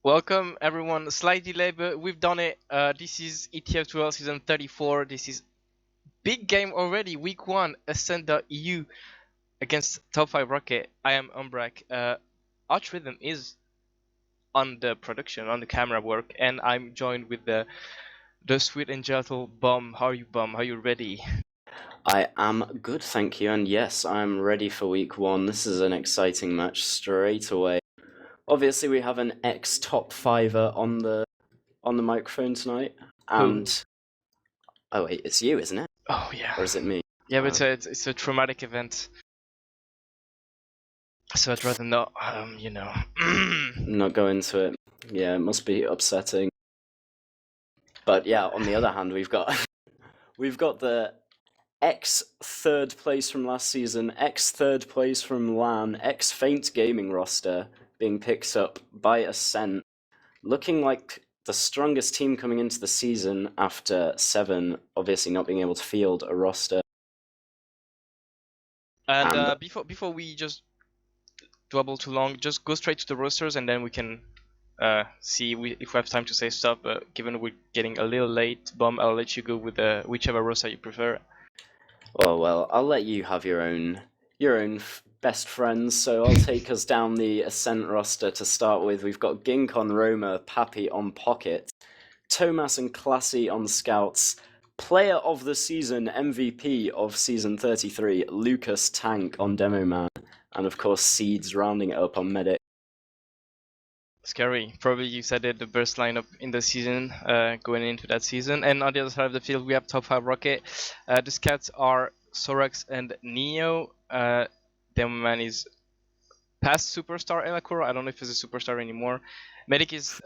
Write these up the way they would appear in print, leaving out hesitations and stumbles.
Welcome everyone. Slight delay, but we've done it. This is ETF2L season 34. This is big game already. Week 1, Ascent.EU against top5rocket. I am Ombrack. ArchRhythm is on the production, on the camera work, and I'm joined with the sweet and gentle Bum. How are you, Bum? Are you ready? I am good, thank you, and yes, I'm ready for week 1. This is an exciting match straight away. Obviously, we have an ex-top fiver on the microphone tonight, and oh wait, it's you, isn't it? Oh yeah. Or is it me? Yeah, but it's a traumatic event. So I'd rather not, Not go into it. Yeah, it must be upsetting. But yeah, on the other hand, we've got the ex third place from last season, ex third place from LAN, ex Faint Gaming roster being picked up by Ascent, looking like the strongest team coming into the season after 7 obviously not being able to field a roster. And before we just dwell too long, just go straight to the rosters and then we can see if we have time to say stuff. But given we're getting a little late, Bum, I'll let you go with whichever roster you prefer. Oh well, I'll let you have your own best friends, so I'll take us down the Ascent roster to start with. We've got Gink on Roma, Pappy on Pocket, Thomas and Classy on Scouts, Player of the Season MVP of Season 33, Lucas Tank on Demo Man, and of course Seeds rounding it up on Medic. Scary. Probably you said it, the best lineup in the season, going into that season. And on the other side of the field, we have top5rocket. The Scouts are Sorax and Neo. Demo Man is past superstar Elacor. I don't know if he's a superstar anymore. Medic is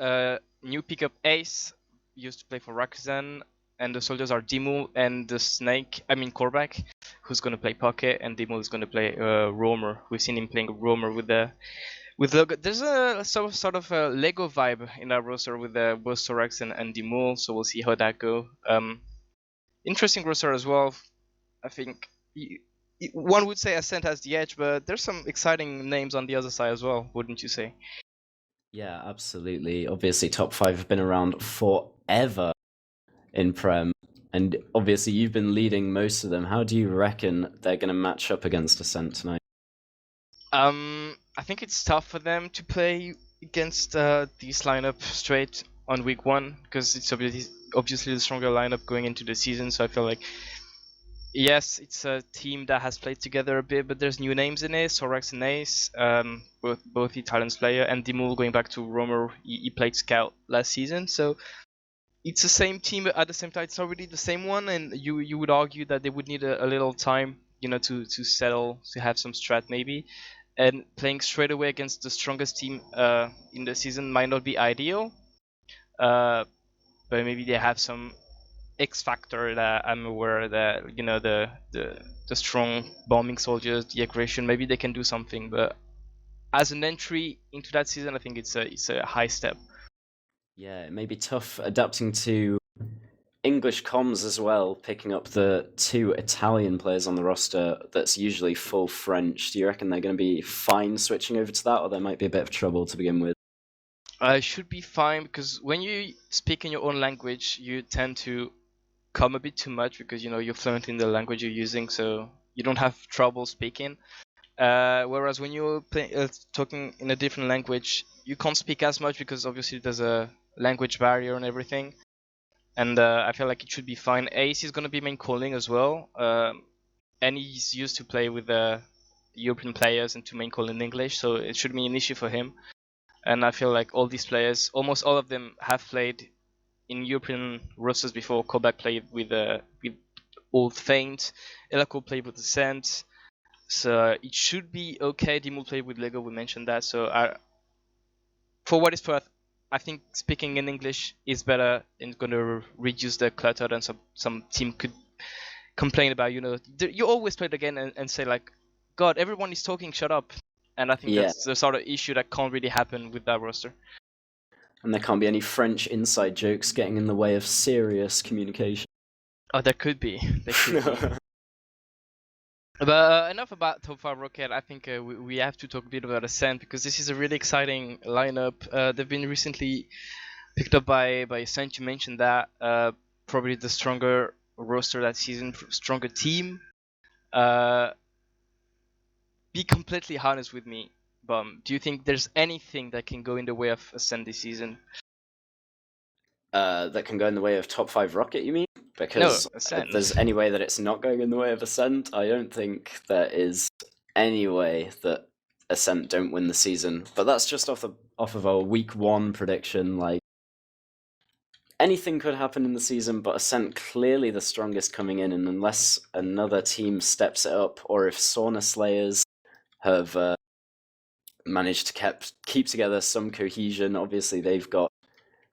new pickup Ace, used to play for Rakuten, and the soldiers are Dimul and the Korvac, who's gonna play Pocket, and Dimul is gonna play Roamer. We've seen him playing Roamer with Lego. There's a sort of a Lego vibe in our roster with both Sorax and Dimul, so we'll see how that go. Interesting roster as well. I think one would say Ascent has the edge, but there's some exciting names on the other side as well, wouldn't you say? Yeah, absolutely. Obviously, top 5 have been around forever in Prem, and obviously you've been leading most of them. How do you reckon they're going to match up against Ascent tonight? I think it's tough for them to play against this lineup straight on week 1 because it's obviously the stronger lineup going into the season. So I feel like yes, it's a team that has played together a bit, but there's new names in it. Sorax and Ace, both Italian player, and Dimul going back to Romer. He played Scout last season, so it's the same team. But at the same time, it's not really the same one, and you would argue that they would need a little time, to settle, to have some strat maybe. And playing straight away against the strongest team in the season might not be ideal, but maybe they have some X factor that I'm aware that the strong bombing soldiers, the aggression, maybe they can do something. But as an entry into that season, I think it's a high step. Yeah, it may be tough adapting to English comms as well, picking up the 2 Italian players on the roster that's usually full French. Do you reckon they're going to be fine switching over to that, or there might be a bit of trouble to begin with? I should be fine because when you speak in your own language, you tend to come a bit too much because you're fluent in the language you're using, so you don't have trouble speaking. Whereas when you're talking in a different language, you can't speak as much because obviously there's a language barrier and everything. And I feel like it should be fine. Ace is going to be main calling as well. And he's used to play with European players and to main call in English, so it should be an issue for him. And I feel like all these players, almost all of them, have played in European rosters before. Kovac played with Old Faint, Elako played with Ascent, so it should be okay. Dimul played with Lego, we mentioned that. So for what it's worth, I think speaking in English is better and going to reduce the clutter than some team could complain about. You always play it again and say like, God, everyone is talking, shut up. And I think that's the sort of issue that can't really happen with that roster. And there can't be any French inside jokes getting in the way of serious communication. Oh, there could be. But enough about top5rocket. I think we have to talk a bit about Ascent because this is a really exciting lineup. They've been recently picked up by Ascent. You mentioned that probably the stronger roster that season, stronger team. Be completely honest with me, Bum. Do you think there's anything that can go in the way of Ascent this season? That can go in the way of top5rocket, you mean? No, Because if Ascent. there's any way that it's not going in the way of Ascent, I don't think there is any way that Ascent don't win the season. But that's just off of a week 1 prediction. Like, anything could happen in the season, but Ascent clearly the strongest coming in, and unless another team steps it up, or if Sauna Slayers have managed to keep together some cohesion, obviously they've got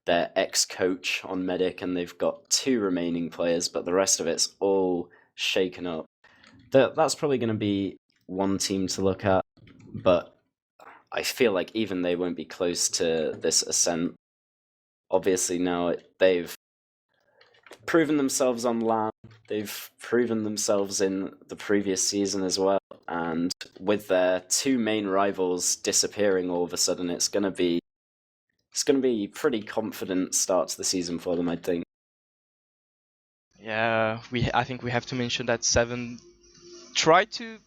their ex-coach on Medic, and they've got 2 remaining players, but the rest of it's all shaken up. That's probably going to be one team to look at, but I feel like even they won't be close to this Ascent. Obviously now they've proven themselves on LAN, they've proven themselves in the previous season as well, and with their 2 main rivals disappearing all of a sudden, it's going to be pretty confident start to the season for them, I think. Yeah, I think we have to mention that Seven tried to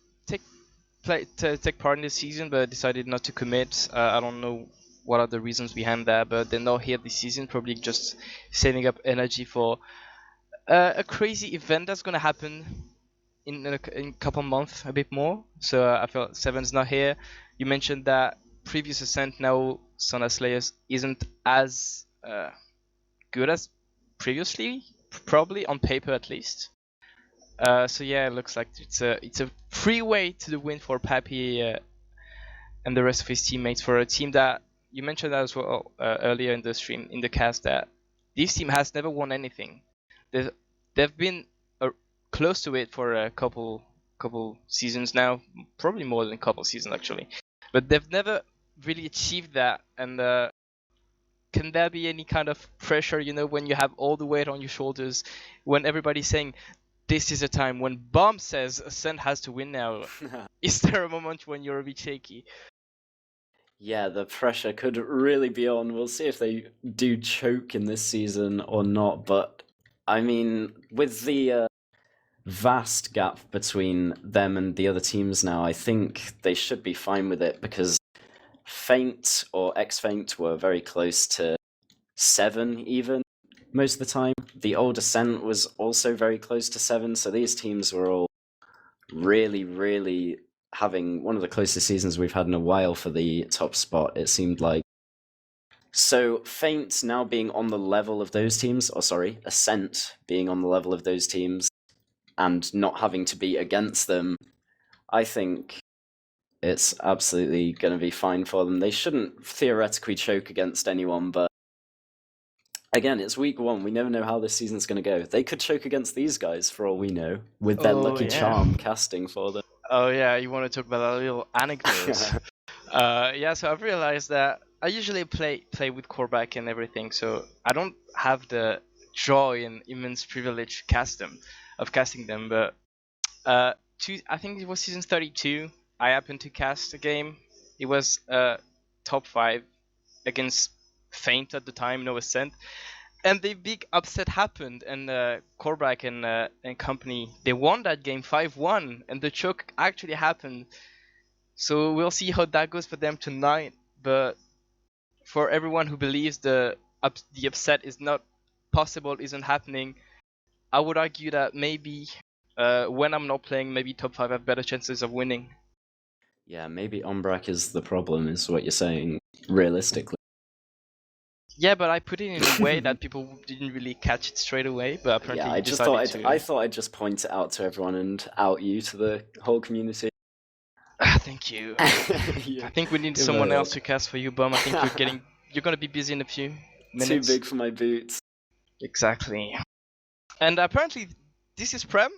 take part in this season, but decided not to commit. I don't know what are the reasons behind that, but they're not here this season. Probably just saving up energy for a crazy event that's gonna happen in a couple months, a bit more. So I felt Seven's not here. You mentioned that previous Ascent, now Sona Slayers isn't as good as previously, probably on paper at least. So yeah, it looks like it's a freeway to the win for Pappy and the rest of his teammates, for a team that you mentioned that as well earlier in the stream, in the cast, that this team has never won anything. They've been close to it for a couple seasons now, probably more than a couple seasons actually, but they've never really achieved that. And can there be any kind of pressure, when you have all the weight on your shoulders, when everybody's saying this is a time when Bomb says Ascent has to win now? Is there a moment when you're a bit shaky? Yeah, the pressure could really be on. We'll see if they do choke in this season or not. But I mean, with the vast gap between them and the other teams now, I think they should be fine with it, because Feint or X-Feint were very close to 7 even most of the time. The old Ascent was also very close to 7, so these teams were all really, really having one of the closest seasons we've had in a while for the top spot, it seemed like. So Feint now being on the level of those teams, or sorry, Ascent being on the level of those teams and not having to be against them, I think it's absolutely going to be fine for them. They shouldn't theoretically choke against anyone, but again, it's week 1. We never know how this season's going to go. They could choke against these guys for all we know, with their lucky charm casting for them. Oh yeah, you want to talk about a little anecdote? Yeah, so I've realized that I usually play with Korvac and everything, so I don't have the joy and immense privilege of casting them. But I think it was season 32. I happened to cast a game. It was top 5 against Feint at the time, no Ascent, and the big upset happened, and Korvac and company, they won that game 5-1, and the choke actually happened. So we'll see how that goes for them tonight. But for everyone who believes the upset is not possible, isn't happening, I would argue that maybe when I'm not playing, maybe top 5 have better chances of winning. Yeah, maybe Ombrack is the problem, is what you're saying, realistically. Yeah, but I put it in a way that people didn't really catch it straight away. But apparently, yeah, I thought I'd just point it out to everyone and out you to the whole community. Thank you. I think we need someone else to cast for you, Bum. I think you're gonna be busy in a few minutes. Too big for my boots. Exactly. And apparently, this is Prem.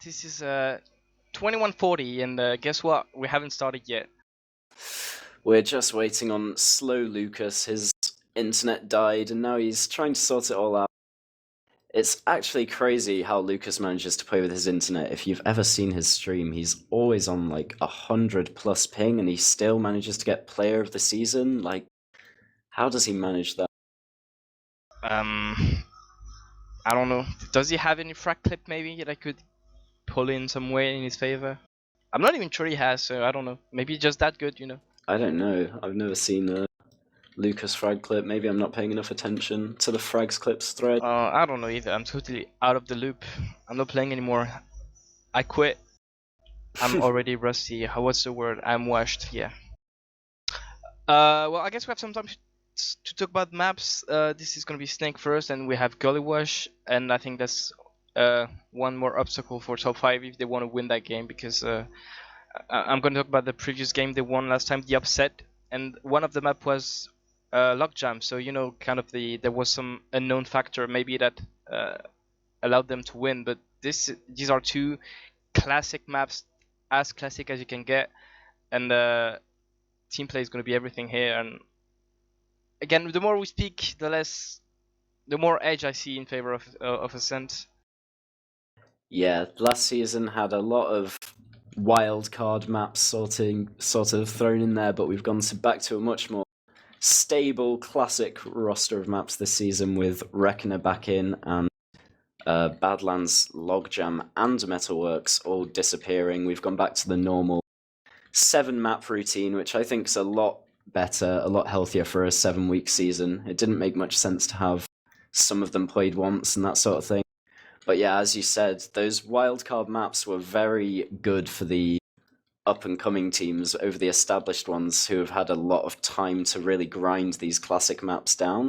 This is 2140, and guess what? We haven't started yet. We're just waiting on Slow Lucas. His internet died, and now he's trying to sort it all out. It's actually crazy how Lucas manages to play with his internet. If you've ever seen his stream, he's always on like 100+ ping, and he still manages to get player of the season. Like, how does he manage that? I don't know. Does he have any frag clip maybe that I could pull in some way in his favor? I'm not even sure he has, so I don't know. Maybe just that good, you know. I don't know. I've never seen a Lucas frag clip. Maybe I'm not paying enough attention to the frags clips thread. I don't know either. I'm totally out of the loop. I'm not playing anymore. I quit. I'm already rusty. What's the word? I'm washed. Yeah. Well, I guess we have some time to talk about maps. This is gonna be Snake first, and we have Gully Wash, and I think that's one more obstacle for top 5 if they want to win that game, because I'm gonna talk about the previous game they won last time, the upset, and one of the map was Lockjam. So you know, kind of there was some unknown factor maybe that allowed them to win. But these are two classic maps, as classic as you can get, and team play is going to be everything here. And again, the more we speak, the more edge I see in favor of Ascent. Yeah, last season had a lot of wild card maps sort of thrown in there, but we've gone back to a much more stable, classic roster of maps this season, with Reckoner back in and Badlands, Logjam, and Metalworks all disappearing. We've gone back to the normal 7 map routine, which I think is a lot better, a lot healthier for a 7-week season. It didn't make much sense to have some of them played once and that sort of thing. But yeah, as you said, those wildcard maps were very good for the up-and-coming teams over the established ones who have had a lot of time to really grind these classic maps down.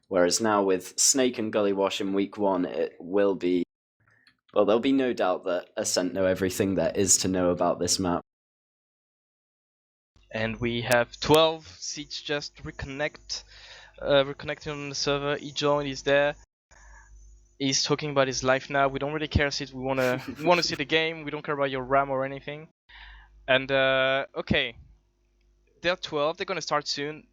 Whereas now with Snake and Gully Wash in week 1, it will be... Well, there'll be no doubt that Ascent know everything there is to know about this map. And we have 12 seats just reconnecting on the server. He joined, he's there. He's talking about his life now. We don't really care, Sid. We wanna see the game. We don't care about your RAM or anything. And okay, they're 12. They're gonna start soon.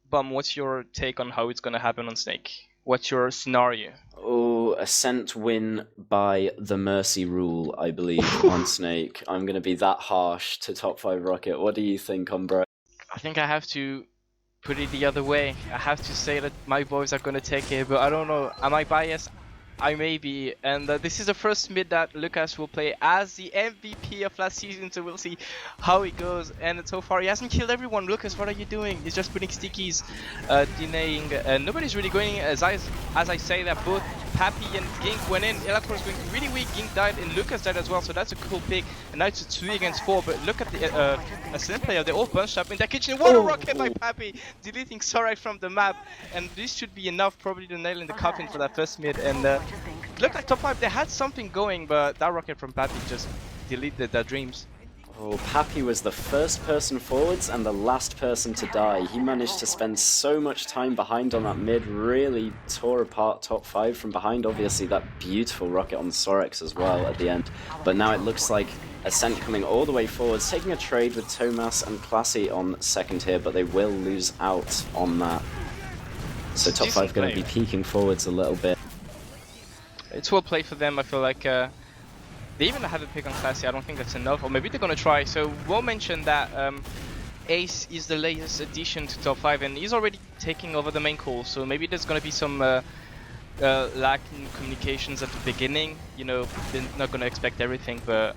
Bum, what's your take on how it's gonna happen on Snake? What's your scenario? Oh, Ascent win by the Mercy rule, I believe, on Snake. I'm gonna be that harsh to top5rocket. What do you think, Ombrack? I think I have to put it the other way. I have to say that my boys are gonna take it, but I don't know. Am I biased? I may be, and this is the first mid that Lucas will play as the MVP of last season, so we'll see how it goes. And so far he hasn't killed everyone. Lucas, what are you doing? He's just putting stickies, denying, and nobody's really going. As I say that both Pappy and Gink went in. Elator was going really weak, Gink died, and Lucas died as well, so that's a cool pick. And now it's a 2 against 4, but look at the Ascent player, they're all bunched up in their kitchen. Water rocket by Pappy, deleting Sorek from the map, and this should be enough probably to nail in the coffin for that first mid. And looked like top 5, they had something going, but that rocket from Pappy just deleted their dreams. Oh, Pappy was the first person forwards and the last person to die. He managed to spend so much time behind on that mid, really tore apart top 5 from behind. Obviously that beautiful rocket on Sorex as well at the end. But now it looks like Ascent coming all the way forwards, taking a trade with Thomas and Classy on second here, but they will lose out on that. So top 5 going to be peeking forwards a little bit. It's well played for them. I feel like they even have a pick on Classy. I don't think that's enough, or maybe they're gonna try. So we'll mention that Ace is the latest addition to top 5, and he's already taking over the main call. So maybe there's gonna be some lack in communications at the beginning. You know, they're not gonna expect everything, but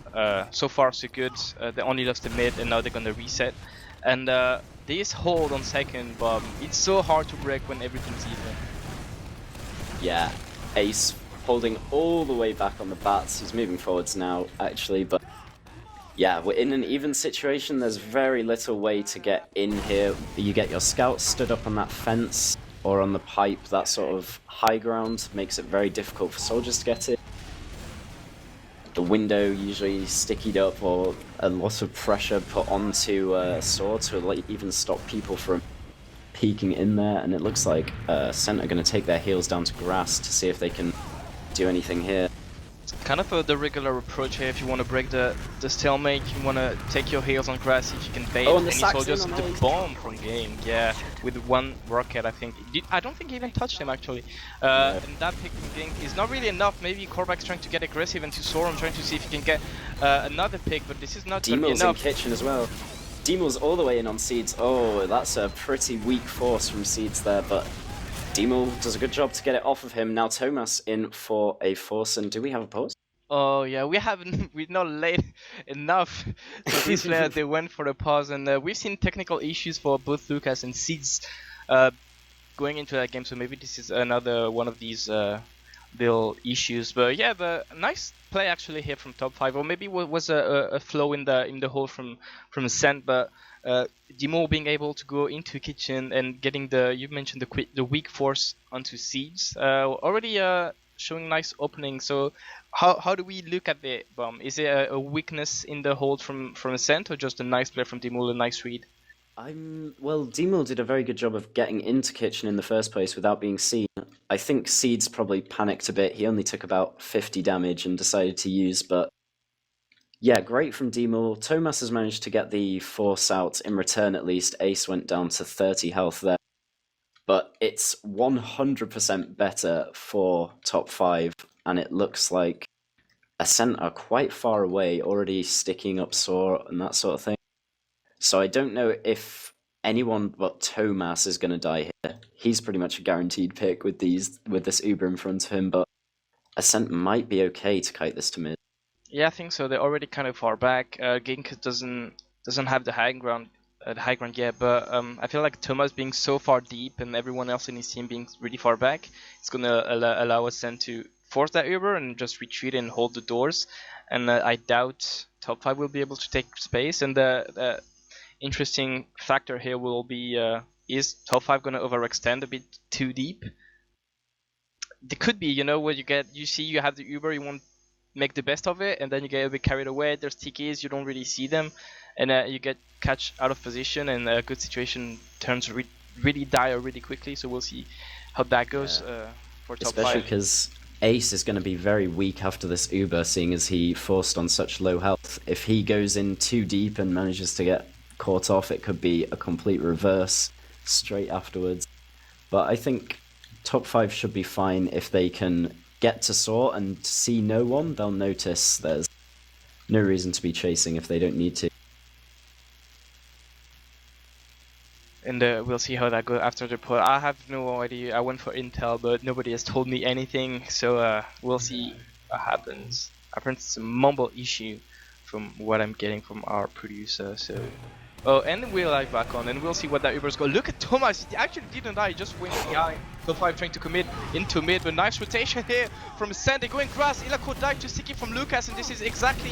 so far so good. They only lost the mid, and now they're gonna reset. And this hold on second, but it's so hard to break when everything's even. Yeah, Ace holding all the way back on the bats. He's moving forwards now, actually, but yeah, we're in an even situation. There's very little way to get in here. You get your scouts stood up on that fence or on the pipe. That sort of high ground makes it very difficult for soldiers to get it. The window usually stickied up, or a lot of pressure put onto Sword to like even stop people from peeking in there. And it looks like Ascent are going to take their heels down to grass to see if they can do anything here. kind of the regular approach here. If you want to break the stalemate, you want to take your heals on grass if you can bait Oh, and the any Saxon soldiers. on The Ace. bomb from game, yeah, with one rocket, I think. I don't think he even touched him actually. No. And that pick from Gink is not really enough. Maybe Korvax's trying to get aggressive, and to Sorum trying to see if he can get another pick, but this is not going to be Demal's enough. in kitchen as well. Demal's all the way in on Seeds. Oh, that's a pretty weak force from Seeds there, but Demal does a good job to get it off of him. Now Thomas in for a force, and do we have a pause? Oh yeah, we're not late enough. So this player, they went for a pause, and we've seen technical issues for both Lucas and Seeds going into that game. So maybe this is another one of these little issues. But yeah, the nice play actually here from top 5, or maybe was a flow in the hole from Ascent, but Demo being able to go into kitchen and getting you mentioned the weak force onto Seeds, already showing nice opening. So how do we look at the bomb? Is it a weakness in the hold from Ascent, or just a nice play from Demo, a nice read? Well, Demal did a very good job of getting into kitchen in the first place without being seen. I think Seeds probably panicked a bit. He only took about 50 damage and decided to use, but yeah, great from Demal. Thomas has managed to get the force out in return at least. Ace went down to 30 health there. But it's 100% better for top 5, and it looks like Ascent are quite far away, already sticking up Soar and that sort of thing. So I don't know if anyone but Thomas is going to die here. He's pretty much a guaranteed pick with this Uber in front of him, but Ascent might be okay to kite this to mid. Yeah, I think so. They're already kind of far back. Gink doesn't have the high ground yet, but I feel like Thomas being so far deep and everyone else in his team being really far back, it's gonna allow Ascent to force that Uber and just retreat and hold the doors. And I doubt top 5 will be able to take space. And the interesting factor here will be is top 5 gonna overextend a bit too deep? There could be, what you have the Uber, you want make the best of it, and then you get a bit carried away. There's TKs, you don't really see them, and you get catch out of position, and a good situation turns really dire really quickly. So we'll see how that goes for top 5. Especially because Ace is going to be very weak after this Uber, seeing as he forced on such low health. If he goes in too deep and manages to get caught off, it could be a complete reverse straight afterwards. But I think top 5 should be fine if they can get to Soar and see no one. They'll notice there's no reason to be chasing if they don't need to. And we'll see how that goes after the poll. I have no idea. I went for intel, but nobody has told me anything. So we'll see what happens. Apparently it's a mumble issue from what I'm getting from our producer. So and we're live back on, and we'll see what that Uber's go. Look at Thomas, he actually didn't die, he just went behind. Top 5 trying to commit into mid, but nice rotation here from Sandy going grass. Ilako died to Siki from Lucas, and this is exactly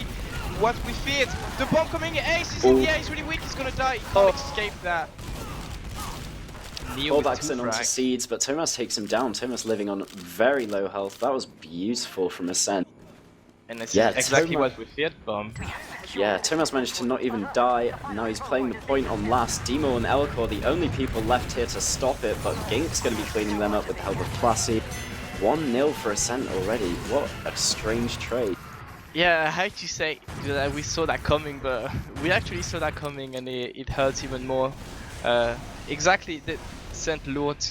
what we feared. The bomb coming, Ace is in the air, he's really weak, he's gonna die, he can't escape that. Fallbacks in onto Seeds, but Thomas takes him down. Thomas living on very low health. That was beautiful from Ascent. And this is exactly what we feared, Bomb. Yeah, Thomas managed to not even die. Now he's playing the point on last. Demo and Elcor, the only people left here to stop it, but Gink's going to be cleaning them up with the help of Classy. 1-0 for Ascent already. What a strange trade. Yeah, I hate to say that we saw that coming, but we actually saw that coming, and it hurts even more. Exactly, the Ascent lured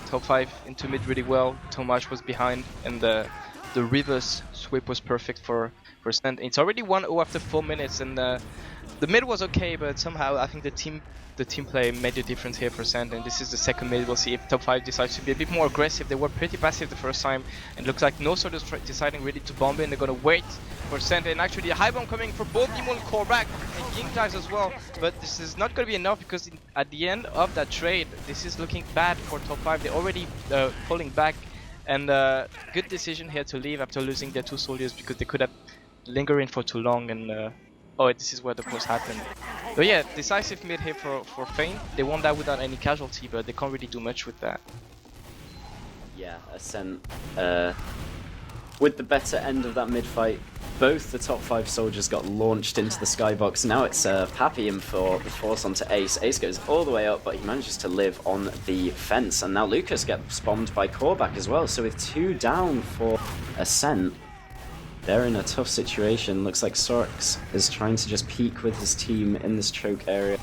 top 5 into mid really well. Tomasz was behind, and the reverse sweep was perfect for Ascent. It's already 1-0 after 4 minutes, and the mid was okay, but somehow I think the team play made a difference here for Ascent, and this is the second mid. We'll see if top 5 decides to be a bit more aggressive. They were pretty passive the first time, and looks like no sort of deciding really to bomb in. They're gonna wait for Ascent, and actually a high bomb coming for both Demon and Korvax, and Ying dies as well. But this is not gonna be enough, because at the end of that trade, this is looking bad for top 5. They're already falling back, and good decision here to leave after losing their 2 soldiers, because they could have lingered in for too long, and oh, this is where the post happened. But yeah, decisive mid here for Feint. They won that without any casualty, but they can't really do much with that. Yeah, Ascent with the better end of that mid fight. Both the top 5 soldiers got launched into the skybox. Now it's Papium for the force onto Ace. Ace goes all the way up, but he manages to live on the fence. And now Lucas gets bombed by Korvax as well. So with 2 down for Ascent, They're in a tough situation. Looks like Sorks is trying to just peek with his team in this choke area.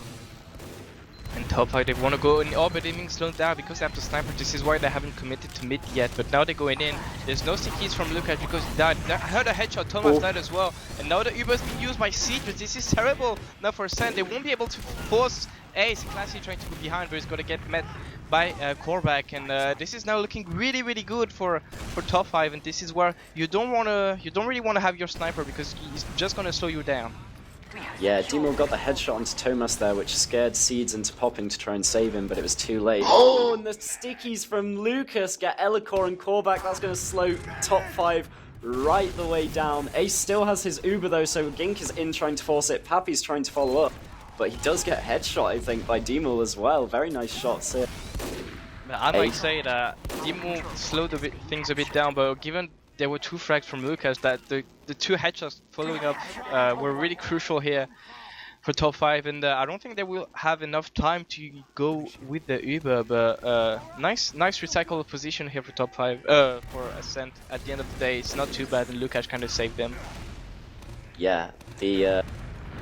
And top5, they want to go in orbit, being slowed down because they have the sniper. This is why they haven't committed to mid yet. But now they're going in. There's no stickies from Lucas because he died. I heard a headshot. Thomas died as well. And now the Uber is being used by Siege. But this is terrible now for Ascent. They won't be able to force Ace. Classy trying to go behind, but he's going to get met by Korvac. And this is now looking really, really good for top5. And this is where you don't really want to have your sniper because he's just going to slow you down. Yeah, Demo got the headshot onto Thomas there, which scared Seeds into popping to try and save him, but it was too late. Oh, and the stickies from Lucas get Elikor and Korvac. That's going to slow top5 right the way down. Ace still has his Uber though, so Gink is in trying to force it. Pappy's trying to follow up, but he does get a headshot, I think, by Demo as well. Very nice shots here. I might say that Demo slowed things a bit down, but given there were 2 frags from Lucas, that the 2 headshots following up were really crucial here for top5, and I don't think they will have enough time to go with the Uber, but nice recycle of position here for top5, for Ascent. At the end of the day, it's not too bad, and Lucas kind of saved them. Yeah, the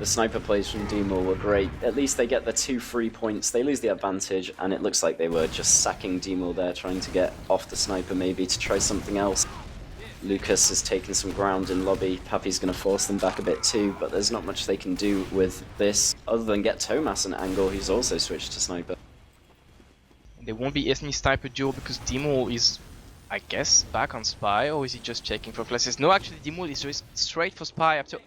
sniper plays from Demo were great. At least they get the 2 free points. They lose the advantage, and it looks like they were just sacking Demo there, trying to get off the sniper maybe to try something else. Lucas is taking some ground in lobby. Pappy's going to force them back a bit too, but there's not much they can do with this other than get Thomas an angle, who's also switched to sniper. There won't be any sniper duel because Demo is, I guess, back on Spy, or is he just checking for flashes? No, actually Demo is straight for Spy after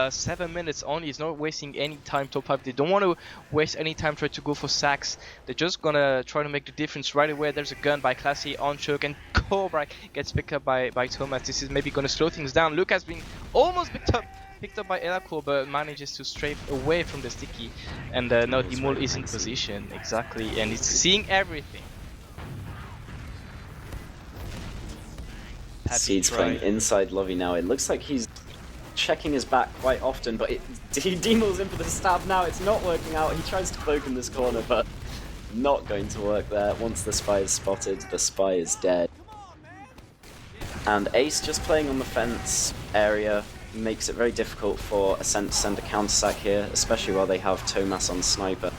7 minutes only. He's not wasting any time. top5, they don't want to waste any time trying to go for sacks. They're just gonna try to make the difference right away. There's a gun by Classy on choke, and Ombrack gets picked up by Thomas. This is maybe gonna slow things down. Luke has been almost picked up by Elikor, but manages to strafe away from the sticky. And now Demo is in position, exactly, and he's seeing everything. Seed's playing inside lobby now. It looks like he's checking his back quite often, but Demo's in for the stab now. It's not working out. He tries to cloak in this corner, but not going to work there. Once the Spy is spotted, the Spy is dead. And Ace just playing on the fence area makes it very difficult for Ascent to send a counter-sack here, especially while they have Thomas on sniper.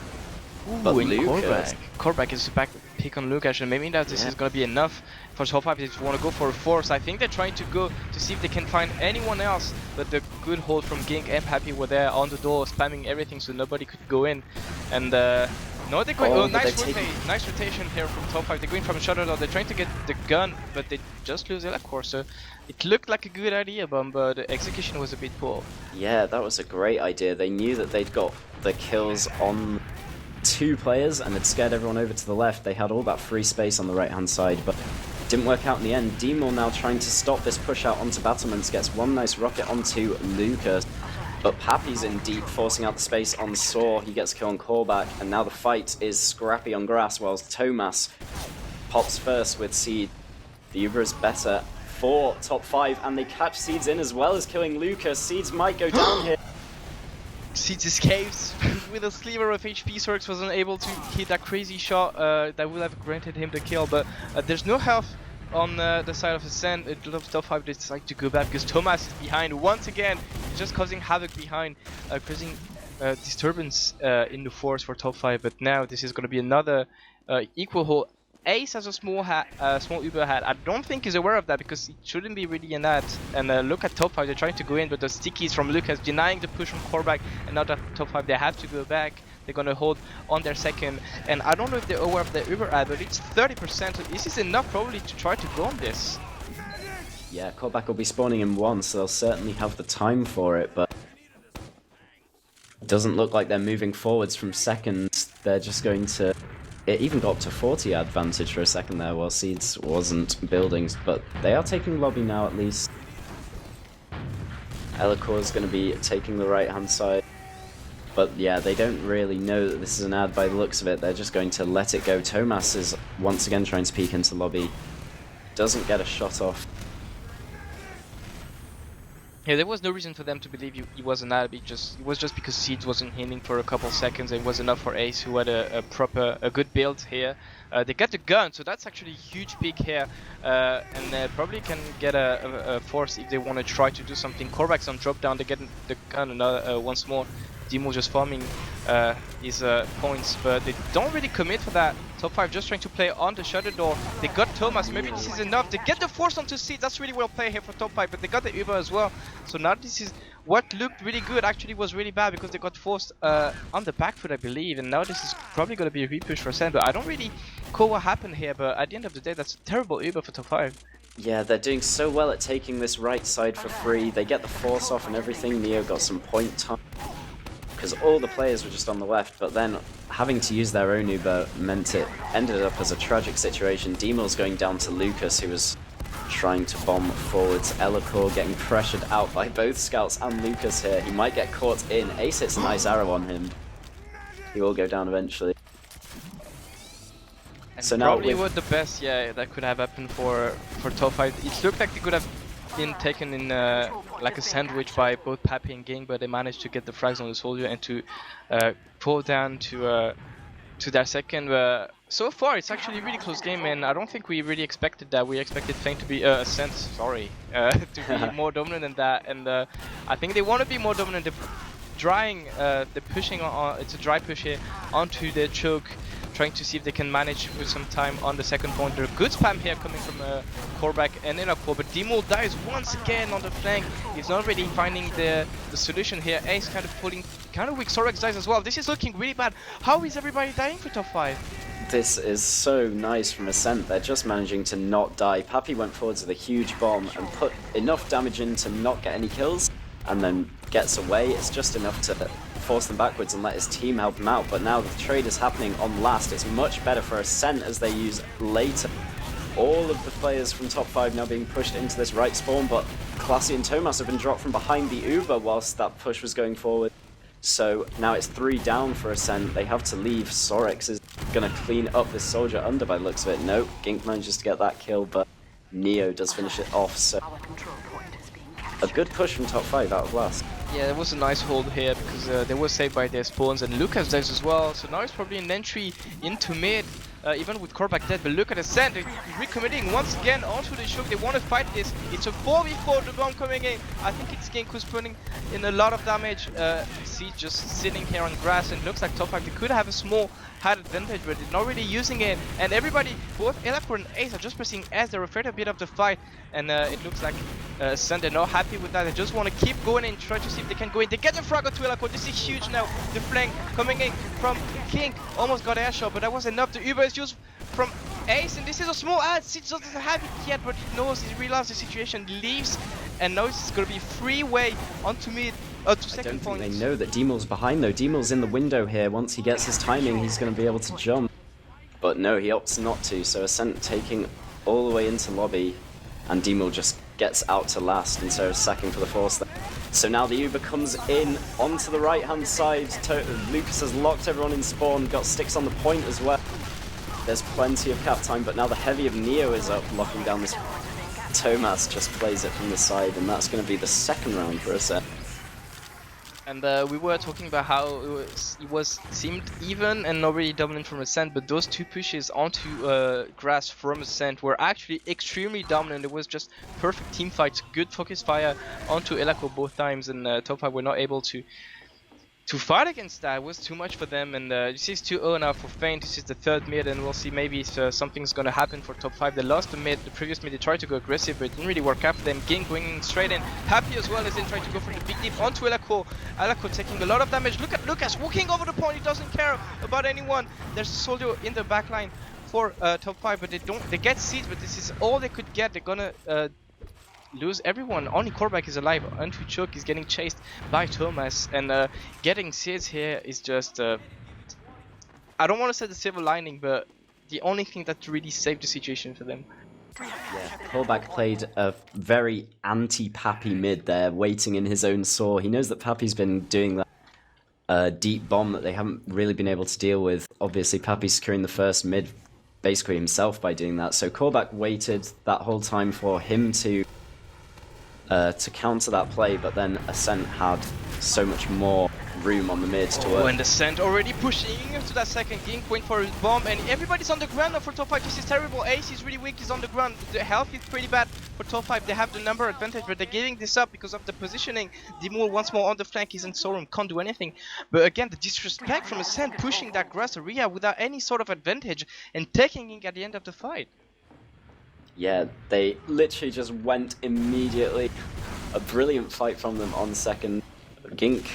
Ooh, but Lucas... Korvac is back pick on Lucas, and maybe that this is gonna be enough for top5. They want to go for a force. I think they're trying to go to see if they can find anyone else, but the good hold from Gink and Happy were there on the door, spamming everything so nobody could go in. And no, they're going. Nice rotation here from top5. They're going from shutter door. They're trying to get the gun, but they just lose Elikor. So it looked like a good idea, but the execution was a bit poor. Yeah, that was a great idea. They knew that they'd got the kills on 2 players and had scared everyone over to the left. They had all that free space on the right hand side, but it didn't work out in the end. Demo now trying to stop this push out onto battlements, gets one nice rocket onto Lucas, but Pappy's in deep, forcing out the space on Saw. He gets a kill on Callback, and now the fight is scrappy on grass, whilst Thomas pops first with Seed. The Uber is better for top5, and they catch Seeds in as well as killing Lucas. Seeds might go down here. Seeds escapes with a sliver of HP. Sorks wasn't able to hit that crazy shot that would have granted him the kill, but there's no health on the side of Ascent. top5 decide to go back because Thomas is behind once again. He's just causing havoc behind, causing disturbance in the force for top5. But now this is going to be another equal hold. Ace has a small Uber hat. I don't think he's aware of that because it shouldn't be really in that. And look at top5, they're trying to go in, but the stickies from Lucas denying the push from Korvac, and now that top5 they have to go back. They're gonna hold on their second, and I don't know if they're aware of the Uber ad, but it's 30%, so this is enough probably to try to go on this. Yeah, Korvac will be spawning in 1, so they'll certainly have the time for it, but it doesn't look like they're moving forwards from second. They're just going to... It even got up to 40 advantage for a second there while Seeds wasn't building, but they are taking lobby now at least. Elikor is going to be taking the right hand side, but yeah, they don't really know that this is an ad by the looks of it. They're just going to let it go. Thomas is once again trying to peek into lobby, doesn't get a shot off. Yeah, there was no reason for them to believe he was an Albi. It was just because Seeds wasn't healing for a couple seconds and it was enough for Ace, who had a good build here. They get the gun, so that's actually a huge pick here, and they probably can get a force if they want to try to do something. Korvax on drop down, they get the gun once more. Demo just farming his points, but they don't really commit for that. Top 5 just trying to play on the shutter door. They got Thomas, maybe this is enough. They get the force onto Seeds, that's really well played here for Top 5, but they got the Uber as well. So now this is what looked really good, actually was really bad because they got forced on the back foot, I believe, and now this is probably going to be a repush for Ascent, but I don't really call what happened here, but at the end of the day, that's a terrible Uber for Top 5. Yeah, they're doing so well at taking this right side for free. They get the force off and everything. Neo got some point time, because all the players were just on the left, but then having to use their own Uber meant it ended up as a tragic situation. Demo's going down to Lucas, who was trying to bomb forwards. Elacor getting pressured out by both Scouts and Lucas here. He might get caught in. Ace hits a nice arrow on him. He will go down eventually. And so now probably what the best, that could have happened for Top 5. It looked like they could have been taken in like a sandwich by both Pappy and Ging, but they managed to get the frags on the soldier and to pull down to their second. So far, it's actually a really close game, and I don't think we really expected that. We expected Fang to be Ascent, sorry, to be more dominant than that, and I think they want to be more dominant. They're pushing on. It's a dry push here onto the choke, trying to see if they can manage with some time on the second point. There's good spam here coming from Korvac and Elacor, but Demo dies once again on the flank. He's not really finding the solution here. Ace kind of pulling, kind of weak. Sorex dies as well. This is looking really bad. How is everybody dying for Top 5? This is so nice from Ascent. They're just managing to not die. Pappy went forwards with a huge bomb and put enough damage in to not get any kills, and then gets away. It's just enough to force them backwards and let his team help him out. But now the trade is happening on last. It's much better for Ascent as they use later. All of the players from Top 5 now being pushed into this right spawn, but Classy and Thomas have been dropped from behind the Uber whilst that push was going forward. So now it's 3 down for Ascent. They have to leave. Sorex is going to clean up this soldier under by the looks of it. No, Gink manages to get that kill, but Neo does finish it off. So a good push from Top 5 out of last. Yeah, it was a nice hold here because they were saved by their spawns, and Lucas dies as well. So now it's probably an entry into mid, even with Korvac dead. But look at Ascent, they're recommitting once again onto the choke. They want to fight this. It's a 4v4, the bomb coming in. I think it's Gink who's putting in a lot of damage. See, just sitting here on grass, and it looks like Top 5 they could have a small height advantage, but they're not really using it. And everybody, both Elacor and Ace, are just pressing S. They're afraid a bit of the fight, and it looks like Ascent, they're not happy with that. They just want to keep going and try to see if they can go in. They get the frag to Elacor. This is huge now. The flank coming in from King. Almost got air shot, but that was enough. The Uber is used from Ace, and this is a small ad. Sid doesn't have it yet, but he knows, he realizes the situation, leaves, and now it's going to be freeway onto mid. To second point. I don't think they know that Demo's behind though. Demo's in the window here. Once he gets his timing, he's going to be able to jump. But no, he opts not to. So Ascent taking all the way into lobby, and Demo just gets out to last, and so sacking for the force there. So now the Uber comes in onto the right hand side. Lucas has locked everyone in spawn, got sticks on the point as well. There's plenty of cap time, but now the heavy of Neo is up, locking down this. Thomas just plays it from the side, and that's going to be the second round for Ascent. And we were talking about how it seemed even and not really dominant from Ascent, but those 2 pushes onto grass from Ascent were actually extremely dominant. It was just perfect team fights, good focus fire onto Elacor both times, and Top 5 were not able to fight against that. It was too much for them, and this is 2-0 now for Feint. This is the 3rd mid, and we'll see maybe if something's gonna happen for Top 5. They lost the mid, the previous mid they tried to go aggressive, but it didn't really work out for them. Ging going straight in, Happy as well as in trying to go for the big deep onto Elacor. Elacor taking a lot of damage. Look at Lucas walking over the point, he doesn't care about anyone. There's a soldier in the backline for Top 5, but they get seeds, but this is all they could get. They're gonna lose everyone. Only Korvac is alive. Onto Choke is getting chased by Thomas, and getting seeds here is just I don't want to say the silver lining, but the only thing that really saved the situation for them. Yeah, Korvac played a very anti-Pappy mid there, waiting in his own saw. He knows that Pappy's been doing that deep bomb that they haven't really been able to deal with. Obviously, Pappy's securing the first mid basically himself by doing that. So Korvac waited that whole time for him to to counter that play, but then Ascent had so much more room on the mid to work. And Ascent already pushing to that second Gink, waiting for his bomb, and everybody's on the ground now for top 5. This is terrible. Ace is really weak, he's on the ground. The health is pretty bad for top 5. They have the number advantage, but they're giving this up because of the positioning. Dimul once more on the flank, he's in Sorum, can't do anything. But again, the disrespect from Ascent, pushing that grass area without any sort of advantage and taking it at the end of the fight. Yeah, they literally just went immediately. A brilliant fight from them on second. Gink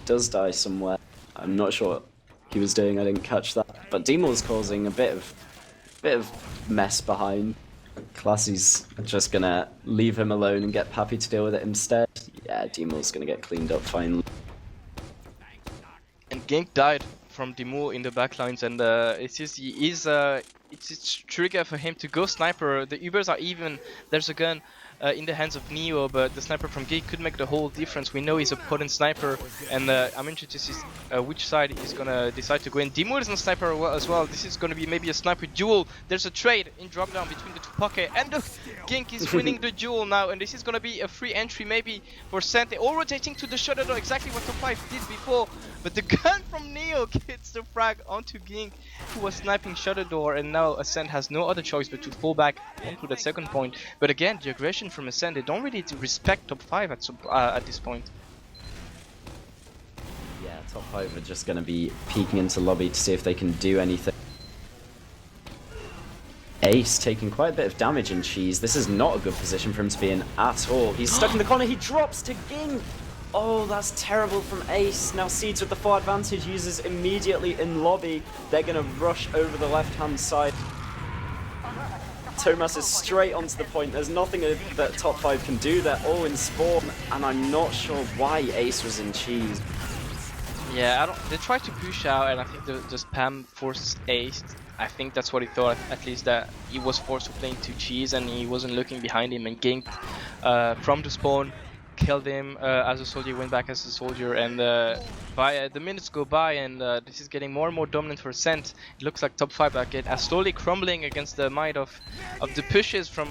does die somewhere. I'm not sure what he was doing, I didn't catch that. But Demor's causing a bit of mess behind. Classy's just gonna leave him alone and get Pappy to deal with it instead. Yeah, Demor's gonna get cleaned up finally. And Gink died from Dimul in the backlines, and it's just it's trigger for him to go sniper. The Ubers are even. There's a gun in the hands of Neo, but the sniper from Gink could make the whole difference. We know he's a potent sniper, and I'm interested to see which side he's gonna decide to go in. Dimul is a sniper as well. This is gonna be maybe a sniper duel. There's a trade in drop down between the two pocket, and look, Gink is winning the duel now, and this is gonna be a free entry maybe for Ascent. All rotating to the shutter door, exactly what top 5 did before, but the gun from Neo gets the frag onto Gink, who was sniping shutter door, and now Ascent has no other choice but to fall back onto the second point. But again, the aggression from Ascent, they don't really respect top 5 at this point. Yeah, top 5 are just going to be peeking into lobby to see if they can do anything. Ace taking quite a bit of damage in Cheese. This is not a good position for him to be in at all. He's stuck in the corner, he drops to Ging! Oh, that's terrible from Ace. Now Seeds with the 4 advantage, uses immediately in lobby. They're going to rush over the left-hand side. Thomas is straight onto the point. There's nothing that top 5 can do. They're all in spawn, and I'm not sure why Ace was in Cheese. Yeah, they tried to push out, and I think the spam forced Ace. I think that's what he thought, at least, that he was forced to play into Cheese, and he wasn't looking behind him, and Ginked from the spawn, killed him as a soldier, went back as a soldier, and the minutes go by, and this is getting more and more dominant for Ascent. It looks like top 5 are slowly crumbling against the might of the pushes from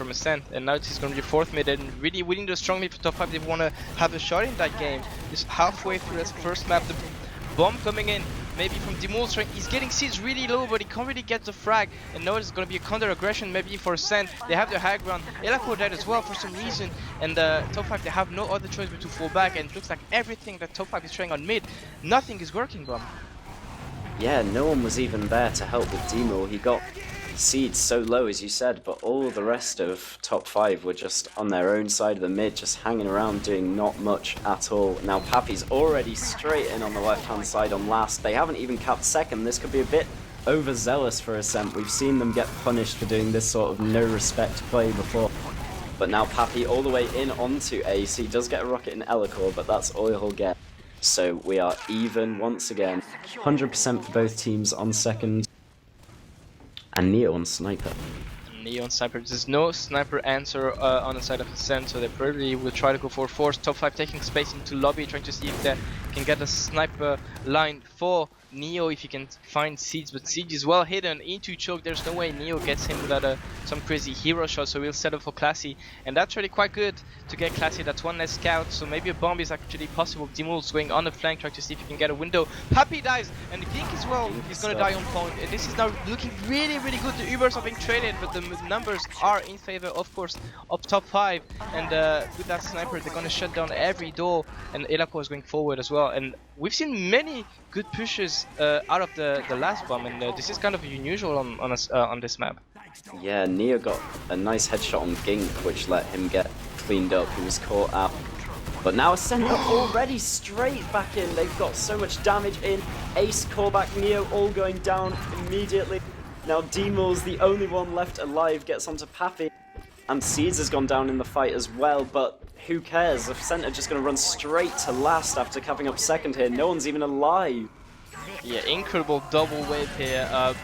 Ascent, and now this is going to be 4th mid, and really winning the strong mid for top 5. They want to have a shot in that game. Just halfway through this first map, the bomb coming in, maybe from Dimul's strength. He's getting Seeds really low, but he can't really get the frag, and now it's going to be a counter aggression maybe for Ascent. They have the high ground. Elako died as well for some reason, and top 5, they have no other choice but to fall back, and it looks like everything that top 5 is trying on mid, nothing is working, Bomb. Yeah, no one was even there to help with Dimul. He got Seeds so low, as you said, but all the rest of top 5 were just on their own side of the mid, just hanging around doing not much at all. Now Pappy's already straight in on the left hand side on last. They haven't even capped second. This could be a bit overzealous for Ascent. We've seen them get punished for doing this sort of no respect play before. But now Pappy all the way in onto Ace. He does get a rocket in Elacor, but that's all he'll get. So we are even once again. 100% for both teams on second. And Neo on Sniper. Neo on Sniper. There's no sniper answer on the side of Ascent, so they probably will try to go for force. Top 5 taking space into lobby, trying to see if they can get a sniper line for Neo, if he can find Seeds, but Seeds is well hidden into choke. There's no way Neo gets him without some crazy hero shot, so we'll settle for Classy, and that's really quite good to get Classy. That's one less scout, so maybe a bomb is actually possible. Dimul's going on the flank, trying to see if he can get a window. Pappy dies, and Gink as well, he's gonna die on point, and this is now looking really good. The Ubers are being traded, but the numbers are in favor, of course, of top 5, and with that sniper they're gonna shut down every door, and Elako is going forward as well, and we've seen many good pushes out of the last bomb, and this is kind of unusual on this map. Yeah, Neo got a nice headshot on Gink, which let him get cleaned up. He was caught out. But now Ascent are already straight back in. They've got so much damage in. Ace, callback, Neo all going down immediately. Now Dimul's the only one left alive, gets onto Pappy. And Seeds has gone down in the fight as well, but who cares? Ascent are just going to run straight to last after capping up second here. No one's even alive. Yeah, incredible double wave here.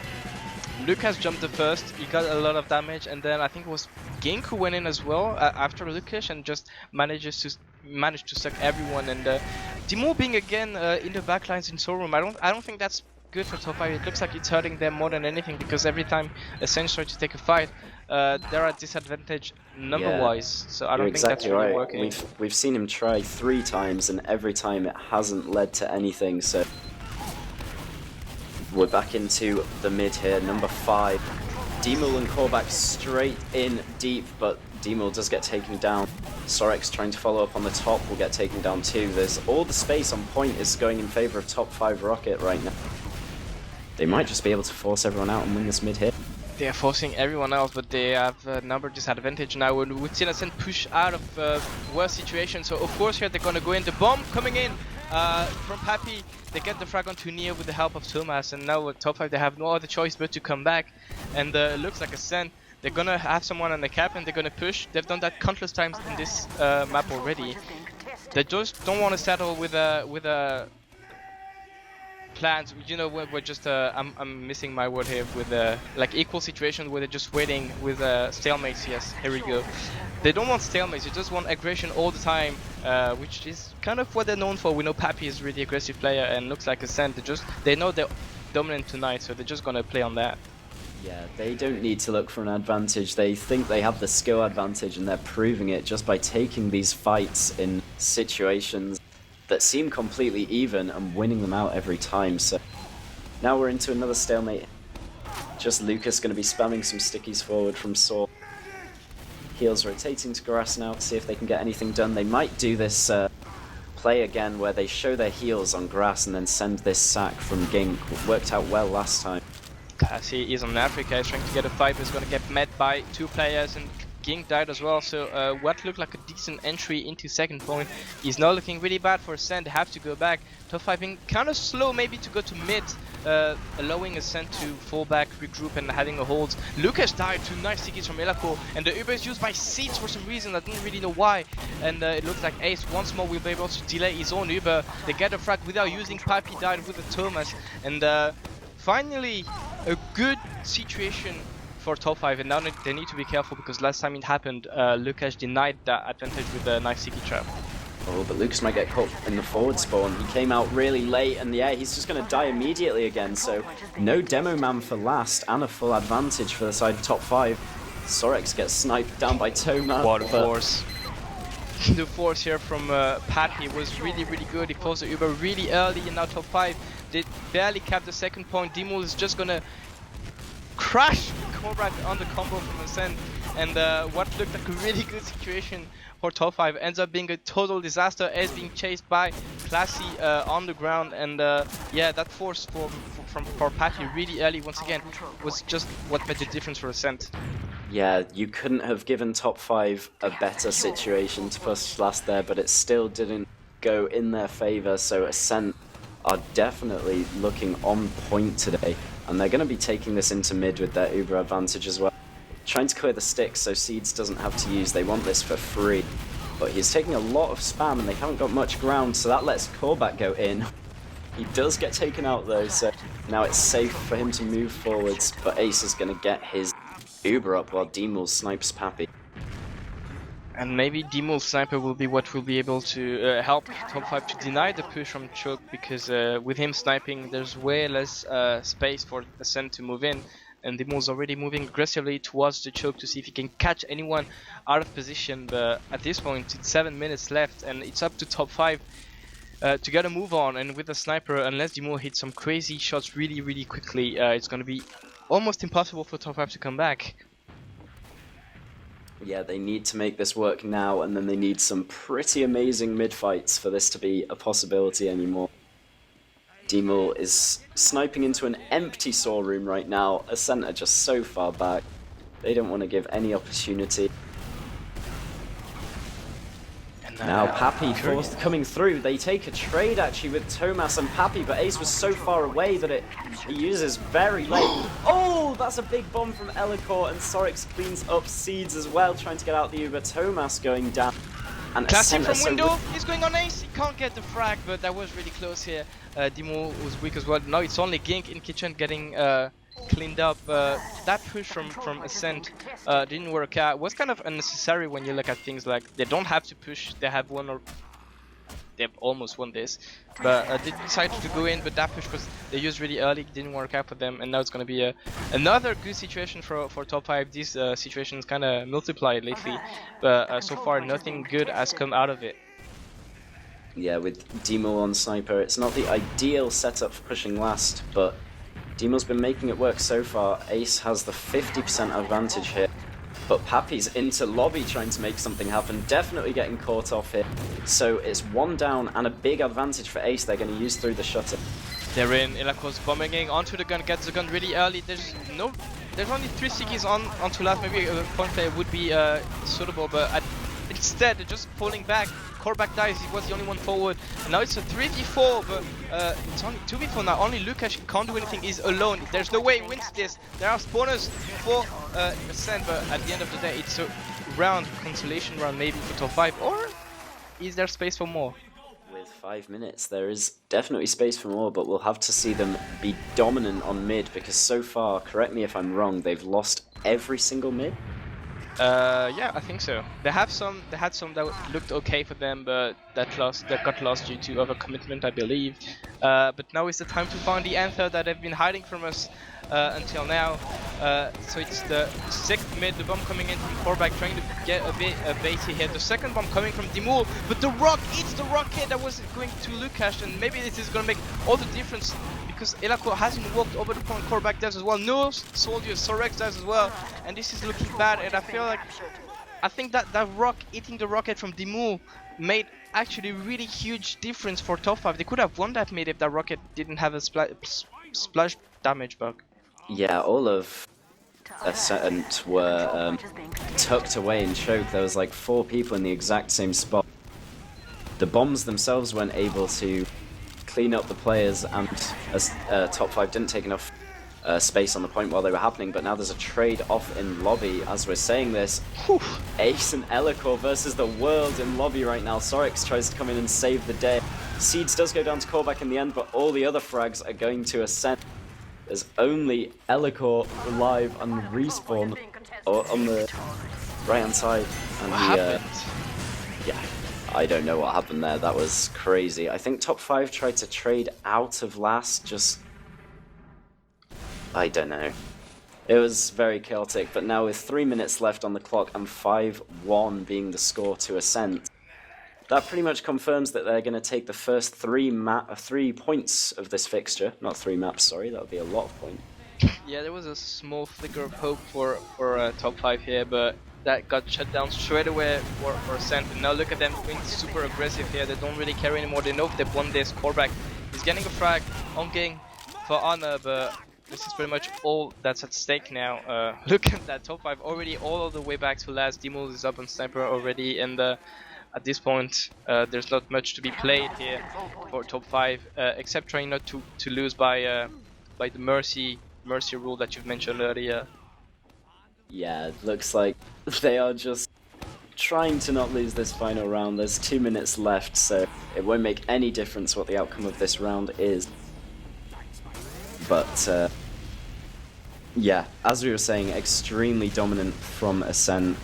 Lucas jumped the first, he got a lot of damage, and then I think it was Gink who went in as well after Lucas and just managed to suck everyone. And Dimul being again in the backlines in Soulroom, I don't think that's good for top 5. It looks like it's hurting them more than anything, because every time Ascent tries to take a fight, they're at disadvantage number-wise, so I You're don't think that's exactly really right. working. We've seen him try 3 times, and every time it hasn't led to anything. So we're back into the mid here, number 5. Demul and Korvac straight in deep, but Demul does get taken down. Sorex trying to follow up on the top will get taken down too. There's all the space on point is going in favor of top 5 Rocket right now. They might just be able to force everyone out and win this mid hit. They are forcing everyone else, but they have a number disadvantage now. We've seen Ascent push out of worse situations, so of course here they're gonna go in. The bomb coming in from Pappy. They get the frag onto Neo with the help of Thomas, and now with top 5 they have no other choice but to come back. And it looks like Ascent, they're gonna have someone on the cap and they're gonna push. They've done that countless times in this map already. They just don't want to settle with a plans, you know, we're just I'm missing my word here, with like equal situations where they're just waiting with stalemates. Yes, here we go. They don't want stalemates, they just want aggression all the time, which is kind of what they're known for. We know Pappy is a really aggressive player, and looks like Ascent, they know they're dominant tonight, so they're just gonna play on that. Yeah, they don't need to look for an advantage. They think they have the skill advantage, and they're proving it just by taking these fights in situations that seem completely even and winning them out every time. So now we're into another stalemate. Just Lucas going to be spamming some stickies forward from Saw. Heels rotating to grass now to see if they can get anything done. They might do this play again where they show their heels on grass and then send this sack from Gink. Worked out well last time. Classy is on Africa, is trying to get a fight, but is going to get met by 2 players, and Gink died as well, so what looked like a decent entry into second point is now looking really bad for Ascent. They have to go back. Top 5 being kind of slow maybe to go to mid, allowing Ascent to fall back, regroup, and having a hold. Lucas died to nice tickets from Elako, and the Uber is used by Seeds for some reason. I didn't really know why, and it looks like Ace once more will be able to delay his own Uber. They get a frag without using pipe. He died with the Thomas, and finally a good situation for top 5, and now they need to be careful because last time it happened, Lucas denied that advantage with a nice sticky trap. Oh, but Lucas might get caught in the forward spawn. He came out really late, and yeah, he's just going to die immediately again. So no demo man for last, and a full advantage for the side of top 5. Sorex gets sniped down by Thomas. What a force. The force here from Pappy was really good. He forced the Uber really early, and now top 5, they barely capped the second point. Demul is just going to crash Ombrack on the combo from Ascent, and what looked like a really good situation for top 5 ends up being a total disaster, as being chased by Classy on the ground, and yeah, that force for Pappy really early once again was just what made the difference for Ascent. Yeah, you couldn't have given top 5 a better situation to push last there, but it still didn't go in their favor, so Ascent are definitely looking on point today. And they're going to be taking this into mid with their Uber advantage as well. Trying to clear the sticks so Seeds doesn't have to use. They want this for free. But he's taking a lot of spam and they haven't got much ground, so that lets Korvac go in. He does get taken out though, so now it's safe for him to move forwards. But Ace is going to get his Uber up while Demul snipes Pappy. And maybe Demul's sniper will be what will be able to help top 5 to deny the push from Choke, because with him sniping there's way less space for Ascent to move in, and Demul's already moving aggressively towards the Choke to see if he can catch anyone out of position. But at this point it's 7 minutes left and it's up to top 5 to get a move on, and with the sniper, unless Demul hits some crazy shots really quickly, it's going to be almost impossible for top 5 to come back. Yeah, they need to make this work now, and then they need some pretty amazing mid-fights for this to be a possibility anymore. Demul is sniping into an empty Saw room right now. Ascent are just so far back. They don't want to give any opportunity. And now Pappy coming through. They take a trade actually with Thomas and Pappy, but Ace was so far away that he uses very late. Oh, that's a big bomb from Ellicor, and Sorex cleans up Seeds as well, trying to get out the Uber. Thomas going down. And Classic from window, he's going on Ace, he can't get the frag, but that was really close here. Demul was weak as well. Now it's only Gink in kitchen getting cleaned up. That push from Ascent didn't work out. It was kind of unnecessary when you look at things like they don't have to push, they have one or they've almost won this. But they decided to go in, but that push was they used really early, didn't work out for them, and now it's going to be another good situation for top 5. These situations kind of multiplied lately, but so far nothing good has come out of it. Yeah, with Demo on Sniper, it's not the ideal setup for pushing last, but Demo's been making it work so far. Ace has the 50% advantage here, but Pappy's into lobby trying to make something happen, definitely getting caught off here. So it's one down and a big advantage for Ace they're going to use through the shutter. They're in, Ilaco's bombing onto the gun, gets the gun really early. There's only 3 Siggies onto last, maybe a point player would be suitable, but instead they're just pulling back. Korback dies, he was the only one forward, and now it's a 3v4, but it's only 2v4 now. Only Lukash can't do anything, he's alone. There's no way he wins this. There are spawners for Ascent, but at the end of the day it's a round, consolation round maybe for top 5, or is there space for more? With 5 minutes there is definitely space for more, but we'll have to see them be dominant on mid, because so far, correct me if I'm wrong, they've lost every single mid? Yeah, I think so. They had some that looked okay for them, but that got lost due to overcommitment, I believe. But now is the time to find the answer that they've been hiding from us until now. So it's the 6th mid, the bomb coming in from Korback, trying to get a bit baity here. The second bomb coming from Dimul, but the rock, it's the rocket that was going to Lukash, and maybe this is gonna make all the difference. Because Elaco hasn't walked over the point, Korback does as well, no soldiers, Sorex does as well, and this is looking bad, and I think that rock hitting the rocket from Dimul made actually really huge difference for top 5. They could have won that mid if that rocket didn't have a splash damage bug. Yeah, all of Ascent were tucked away and choked. There was like 4 people in the exact same spot. The bombs themselves weren't able to clean up the players, and top 5 didn't take enough space on the point while they were happening, but now there's a trade off in lobby as we're saying this. Whew. Ace and Elikor versus the world in lobby right now. Sorex tries to come in and save the day. Seeds does go down to Korback in the end, but all the other frags are going to Ascent. There's only Elikor alive and respawn on the right hand side. And what happened? Yeah. I don't know what happened there, that was crazy. I think top 5 tried to trade out of last, just... I don't know. It was very chaotic, but now with 3 minutes left on the clock and 5-1 being the score to Ascent, that pretty much confirms that they're going to take the first 3 points of this fixture. Not 3 maps, sorry, that would be a lot of points. Yeah, there was a small flicker of hope for top 5 here, but that got shut down straight away for Ascent. And now look at them being super aggressive here. They don't really care anymore. They know they've won this. Korback is getting a frag on game for honor, but this is pretty much all that's at stake now. Look at that, top 5 already all the way back to last. Dimul is up on Sniper already, and at this point there's not much to be played here for top 5, except trying not to lose by the mercy rule that you've mentioned earlier. Yeah, it looks like they are just trying to not lose this final round. There's 2 minutes left, so it won't make any difference what the outcome of this round is. But yeah, as we were saying, extremely dominant from Ascent.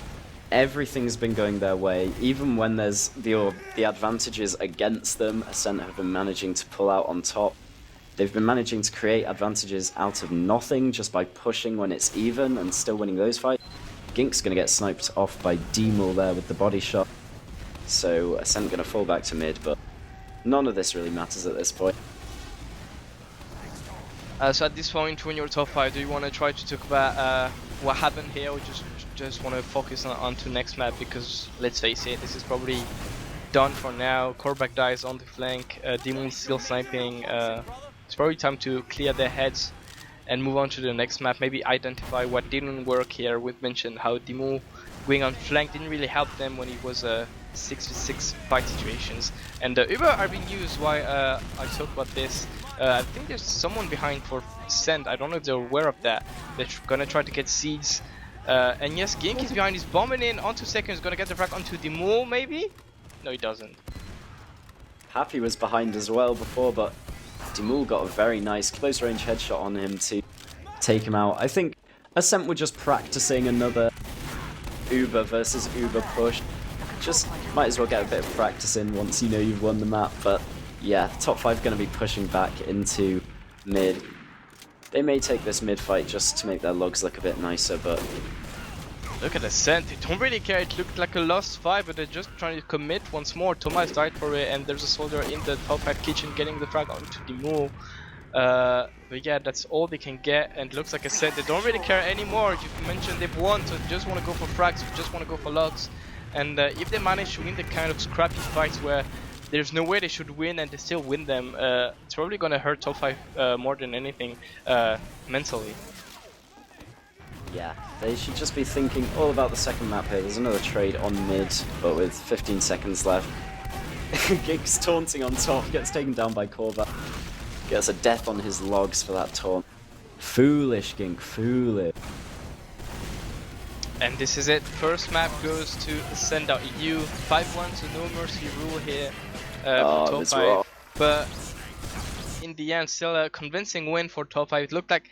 Everything's been going their way, even when there's the advantages against them. Ascent have been managing to pull out on top. They've been managing to create advantages out of nothing just by pushing when it's even and still winning those fights. Gink's going to get sniped off by Demul there with the body shot. So Ascent going to fall back to mid, but none of this really matters at this point. So at this point, when you're top 5, do you want to try to talk about what happened here, or just want to focus on to next map? Because let's face it, this is probably done for now. Korback dies on the flank, Demul's still sniping. It's probably time to clear their heads and move on to the next map. Maybe identify what didn't work here. We've mentioned how Dimul going on flank didn't really help them when it was 6v6 fight situations. And Uber are being used. Why I talk about this? I think there's someone behind for Ascent. I don't know if they're aware of that. They're gonna try to get seeds. And yes, Gink is behind. He's bombing in on 2 seconds. Gonna get the frag onto Dimul, maybe? No, he doesn't. Happy was behind as well before, but Dimul got a very nice close range headshot on him to take him out. I think Ascent were just practicing another Uber versus Uber push. just might as well get a bit of practice in once you know you've won the map. But yeah, top 5 going to be pushing back into mid. They may take this mid fight just to make their logs look a bit nicer, but... Look at Ascent, they don't really care. It looked like a lost fight, but they're just trying to commit once more. Thomas died for it, and there's a soldier in the top 5 kitchen getting the frag onto the move. But yeah, that's all they can get, and it looks like Ascent, they don't really care anymore. You mentioned they've won, so they just want to go for frags, they just want to go for logs. And if they manage to win the kind of scrappy fights where there's no way they should win and they still win them, it's probably gonna hurt top 5 more than anything mentally. Yeah, they should just be thinking all about the second map here. There's another trade on mid, but with 15 seconds left. Gig's taunting on top, gets taken down by Korva. Gets a death on his logs for that taunt. Foolish, Gink, foolish. And this is it. First map goes to Ascent.EU. 5-1, so no mercy rule here for top 5. Wrong. But in the end, still a convincing win for top 5. It looked like,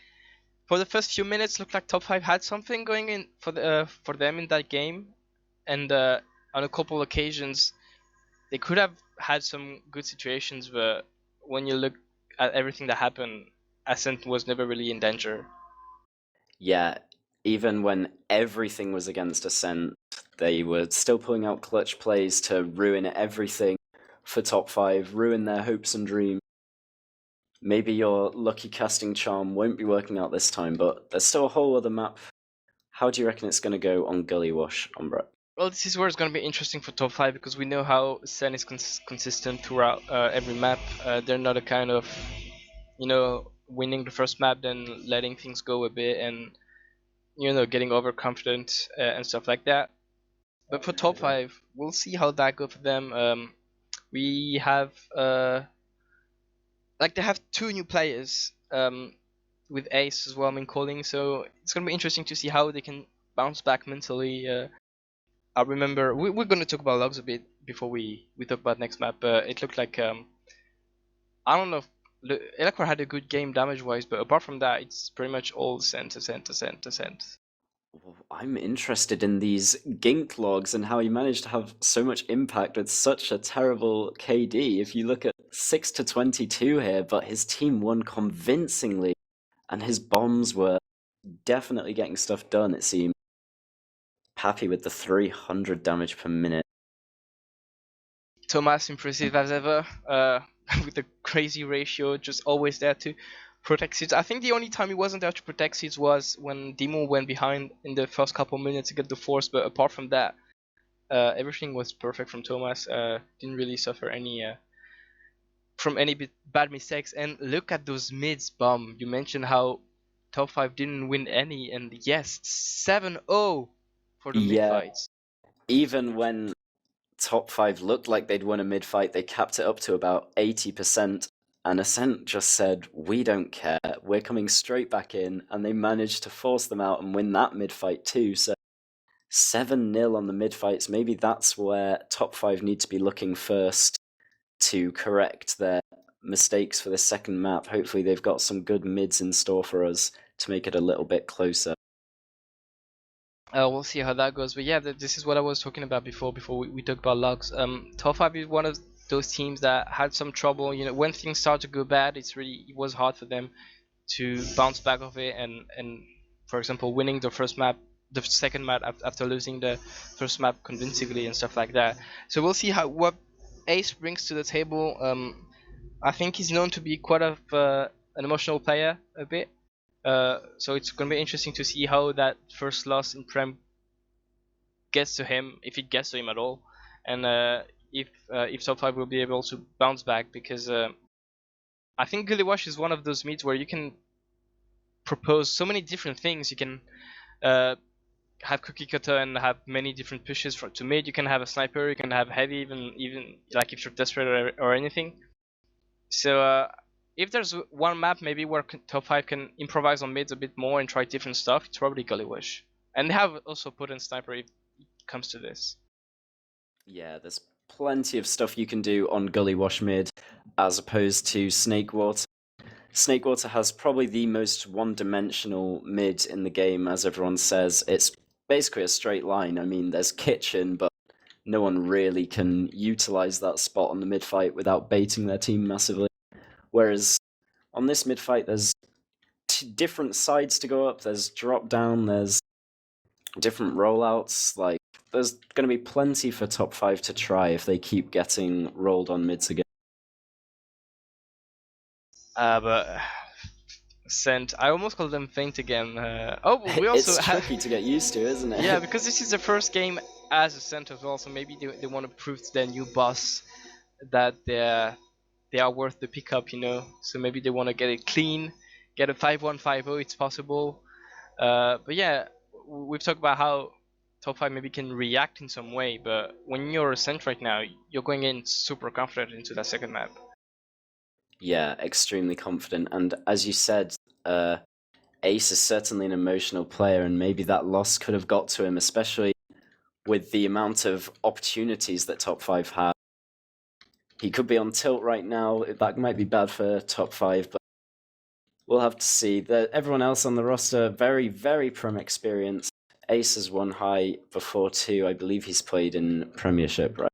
for the first few minutes, looked like top 5 had something going in for them in that game. And on a couple occasions, they could have had some good situations, but when you look at everything that happened, Ascent was never really in danger. Yeah, even when everything was against Ascent, they were still pulling out clutch plays to ruin everything for top 5, ruin their hopes and dreams. Maybe your lucky casting charm won't be working out this time, but there's still a whole other map. How do you reckon it's going to go on Gully Wash, Ombrack? Well, this is where it's going to be interesting for top 5, because we know how Sen is consistent throughout every map. They're not a kind of, winning the first map, then letting things go a bit and, getting overconfident and stuff like that. But for top 5, we'll see how that goes for them. We have, they have 2 new players with Ace as well, calling, so it's going to be interesting to see how they can bounce back mentally. I remember we're going to talk about logs a bit before we talk about next map. It looked like I don't know if Eloquer had a good game damage wise, but apart from that, it's pretty much all Ascent. I'm interested in these Gink logs and how he managed to have so much impact with such a terrible KD. If you look at 6-22 here, but his team won convincingly, and his bombs were definitely getting stuff done, it seemed. Happy with the 300 damage per minute. Thomas, impressive as ever, with the crazy ratio, just always there to protect seeds. I think the only time he wasn't there to protect seeds was when Demo went behind in the first couple minutes to get the force, but apart from that, everything was perfect from Thomas. Didn't really suffer any from any bad mistakes. And look at those mids bomb. You mentioned how top 5 didn't win any, and yes, 7-0 for the mid fights. Even when top 5 looked like they'd won a mid fight, they capped it up to about 80%, and Ascent just said, we don't care, we're coming straight back in, and they managed to force them out and win that mid fight too. So 7-0 on the mid fights. Maybe that's where top 5 need to be looking first to correct their mistakes for the second map. Hopefully they've got some good mids in store for us to make it a little bit closer. We'll see how that goes, but yeah, this is what I was talking about before we talk about logs. Top 5 is one of those teams that had some trouble. When things start to go bad, it was hard for them to bounce back of it, and for example, winning the second map after losing the first map convincingly and stuff like that. So we'll see what Ace brings to the table. I think he's known to be quite an emotional player a bit. So it's gonna be interesting to see how that first loss in Prem gets to him, if it gets to him at all, and if top 5 will be able to bounce back, because I think Gully Wash is one of those meets where you can propose so many different things. You can have cookie cutter and have many different pushes to mid. You can have a sniper, you can have heavy, even like if you're desperate or anything. So if there's one map maybe where top 5 can improvise on mids a bit more and try different stuff, it's probably Gully Wash. And they have also put in sniper if it comes to this. Yeah, there's plenty of stuff you can do on Gully Wash mid as opposed to Snakewater. Snakewater has probably the most one-dimensional mid in the game, as everyone says. It's basically a straight line. I mean, there's kitchen, but no one really can utilize that spot on the mid fight without baiting their team massively. Whereas on this mid fight, there's different sides to go up. There's drop down. There's different rollouts. Like, there's going to be plenty for top 5 to try if they keep getting rolled on mids again. But Ascent, I almost called them faint again. We also it's tricky to get used to, isn't it? Yeah, because this is the first game as Ascent as well, so maybe they want to prove to their new boss that they are worth the pickup, you know. So maybe they want to get it clean, get a 5-1, 5-0, it's possible. But yeah, we've talked about how top 5 maybe can react in some way, but when you're Ascent right now, you're going in super confident into that second map. Yeah, extremely confident. And as you said, Ace is certainly an emotional player, and maybe that loss could have got to him, especially with the amount of opportunities that top 5 have. He could be on tilt right now. That might be bad for top 5, but we'll have to see. Everyone else on the roster, very, very Prem experienced. Ace has won high before too. I believe he's played in Premiership, right?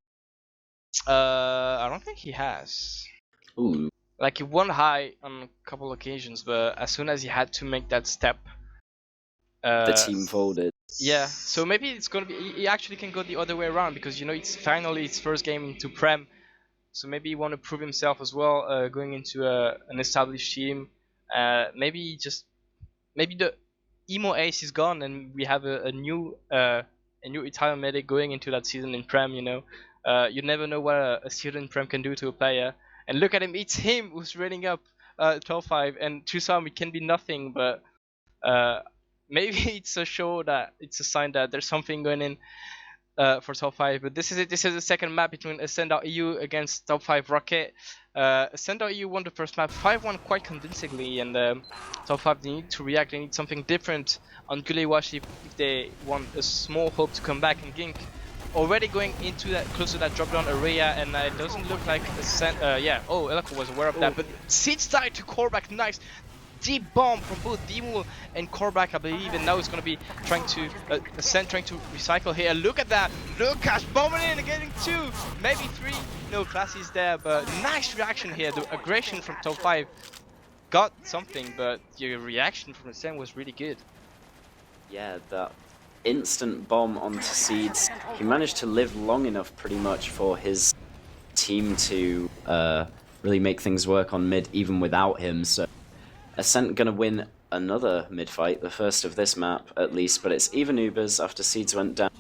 I don't think he has. Ooh. Like, he won high on a couple occasions, but as soon as he had to make that step, the team folded. Yeah, so maybe it's gonna be. He actually can go the other way around because, you know, it's finally his first game into Prem, so maybe he want to prove himself as well, going into an established team. Maybe the emo Ace is gone and we have a new Italian medic going into that season in Prem. You know, you never know what a season in Prem can do to a player. And look at him, it's him who's running up 12-5, and to some it can be nothing, but maybe it's a sign that there's something going in for top 5. But this is it. This is the second map between Ascent.EU against top5rocket. Ascent.EU won the first map 5-1 quite convincingly, and top 5, they need to react. They need something different on Gulewash if they want a small hope to come back. And Gink already going into that, close to that drop down area, and it doesn't look like Ascent. Elako was aware of that, but Seeds died to Korvac. Nice deep bomb from both Dimul and Korvac, I believe, and now it's going to be trying to Ascent trying to recycle here. Look at that, Lucas bombing in and getting 2, maybe 3. No, Classy's there, but nice reaction here. The aggression from top 5 got something, but your reaction from Ascent was really good. Yeah, that instant bomb onto Seeds. He managed to live long enough pretty much for his team to really make things work on mid even without him. So Ascent gonna win another mid fight, the first of this map at least, but it's even Ubers after Seeds went down.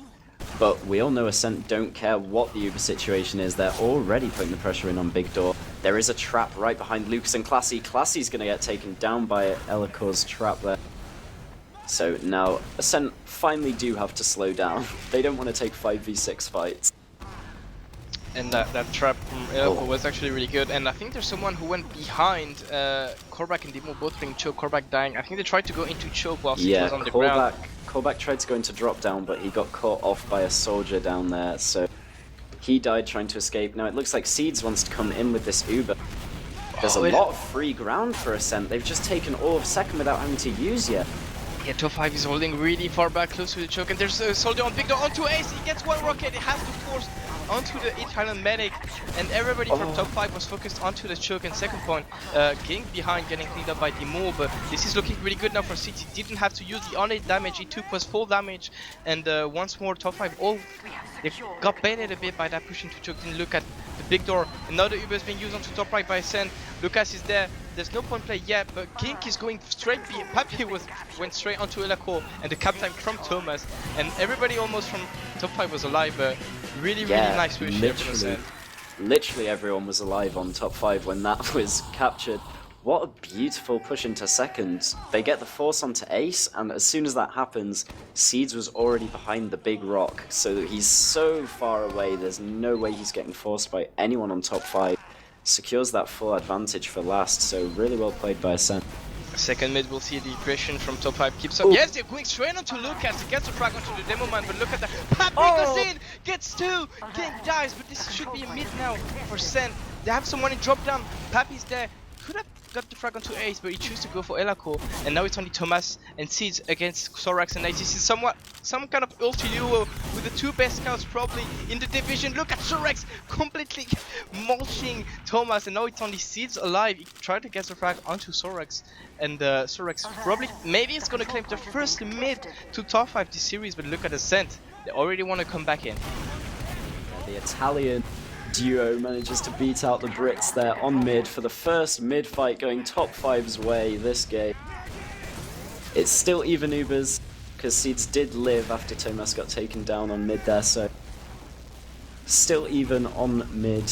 But we all know Ascent don't care what the Uber situation is. They're already putting the pressure in on Big Door. There is a trap right behind Lucas and Classy. Classy's gonna get taken down by Elacor's trap there. So now Ascent finally do have to slow down. They don't want to take 5v6 fights. And that trap from Elko was actually really good. And I think there's someone who went behind Korvac and Demo both being choke. Korvac dying. I think they tried to go into choke while he was on the ground. Korvac tried to go into drop down, but he got caught off by a soldier down there. So he died trying to escape. Now it looks like Seeds wants to come in with this Uber. There's a lot of free ground for Ascent. They've just taken all of second without having to use yet. Yeah, top 5 is holding really far back, close to the choke, and there's a soldier on Big Door onto Ace. He gets one rocket, he has to force onto the Italian medic, and everybody from top 5 was focused onto the choke. And second point, Gink behind getting cleaned up by Demo, but this is looking really good now for Seeds. He didn't have to use the on-8 damage, he took was full damage, and once more top 5 they got baited a bit by that push into choke. Didn't look at the Big Door. Another Uber is being used onto top right by Ascent. Lucas is there. There's no point play yet, but Gink is going straight. Papi went straight onto Elako, and the cap time from Thomas, and everybody almost from top 5 was alive. But really nice push here from Ascent. Literally everyone was alive on top 5 when that was captured. What a beautiful push into second. They get the force onto Ace, and as soon as that happens, Seeds was already behind the big rock, so he's so far away, there's no way he's getting forced by anyone on top 5. Secures that full advantage for last, so really well played by Ascent. Second mid, we'll see the aggression from top 5 keeps up. Yes, they're going straight onto Lucas. He gets a frag onto the demo man, but look at that. Papi goes in, gets 2, Gink dies, but this should be a mid now for Ascent. They have someone in drop down. Papi's there. Could have got the frag onto Ace, but he chose to go for Elako, and now it's only Thomas and Seeds against Sorax and Ace. This is somewhat some kind of ulti duo with the two best scouts probably in the division. Look at Sorex completely mulching Thomas, and now it's only Seeds alive. He tried to get the frag onto Sorex, and Sorex probably, maybe it's gonna claim the first mid to top 5 this series, but look at Ascent. They already want to come back in. The Italian duo manages to beat out the Brits there on mid for the first mid fight going top 5's way this game. It's still even Ubers, because Seeds did live after Thomas got taken down on mid there, so still even on mid.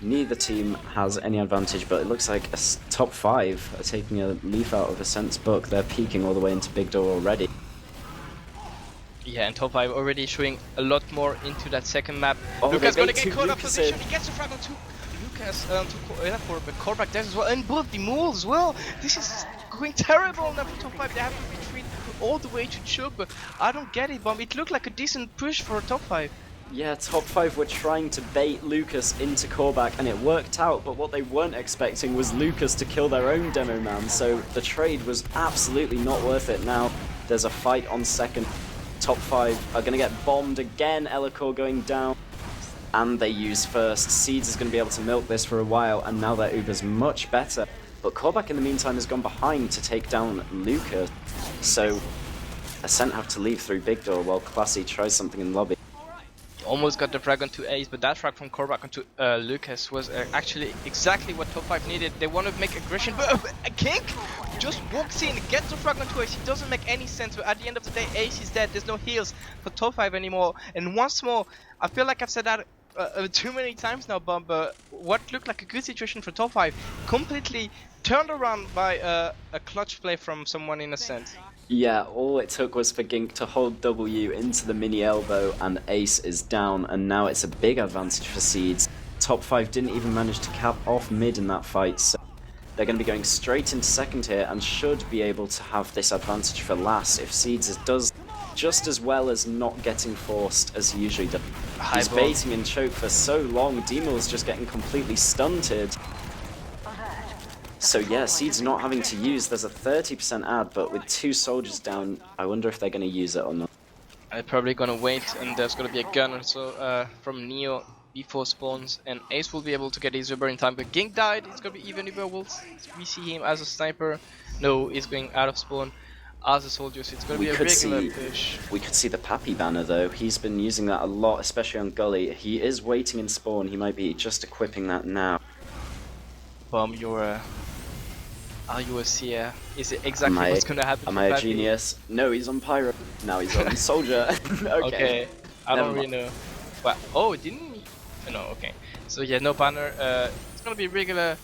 Neither team has any advantage, but it looks like top 5 are taking a leaf out of Ascent's book. They're peeking all the way into Big Door already. Yeah, and top 5 already showing a lot more into that second map. Oh, Lucas gonna get caught up Lucas position. He gets the frag onto Lucas, but Korvac does as well, and both the moves as well. This is going terrible now for top 5. They have to retreat all the way to choke, but I don't get it, Bomb. It looked like a decent push for top 5. Yeah, top 5 were trying to bait Lucas into Korvac, and it worked out, but what they weren't expecting was Lucas to kill their own demo man, so the trade was absolutely not worth it. Now there's a fight on second. Top 5 are going to get bombed again, Elikor going down, and they use first. Seeds is going to be able to milk this for a while, and now their Uber's much better. But Korvac in the meantime has gone behind to take down Lucas, so Ascent have to leave through Big Door while Classy tries something in lobby. Almost got the frag onto Ace, but that frag from Korvac onto Lucas was actually exactly what top 5 needed. They want to make aggression, but a Kink just walks in, gets the frag onto Ace. It doesn't make any sense, but at the end of the day, Ace is dead. There's no heals for top 5 anymore. And once more, I feel like I've said that too many times now, but what looked like a good situation for top 5 completely turned around by a clutch play from someone in Ascent. Yeah, all it took was for Gink to hold W into the mini elbow, and Ace is down, and now it's a big advantage for Seeds. Top 5 didn't even manage to cap off mid in that fight, so they're going to be going straight into second here and should be able to have this advantage for last if Seeds does just as well as not getting forced as he usually does. He's baiting and choke for so long, Demal's just getting completely stunted. So yeah, Seeds not having to use, there's a 30% ad, but with 2 soldiers down, I wonder if they're going to use it or not. They're probably going to wait, and there's going to be a gun also from Neo before spawns, and Ace will be able to get his Uber in time, but Gink died. It's going to be even Uber. We see him as a sniper. No, he's going out of spawn as a soldier, so it's going to be a regular push. We could see the Pappy banner though. He's been using that a lot, especially on Gully. He is waiting in spawn. He might be just equipping that now. Bomb, are you a seer? Is it exactly what's going to happen? Am I a genius? No, he's on Pyro. Now he's on Soldier. Okay, I don't really know. Well, oh, didn't he? No, okay. So yeah, no banner. It's going to be regular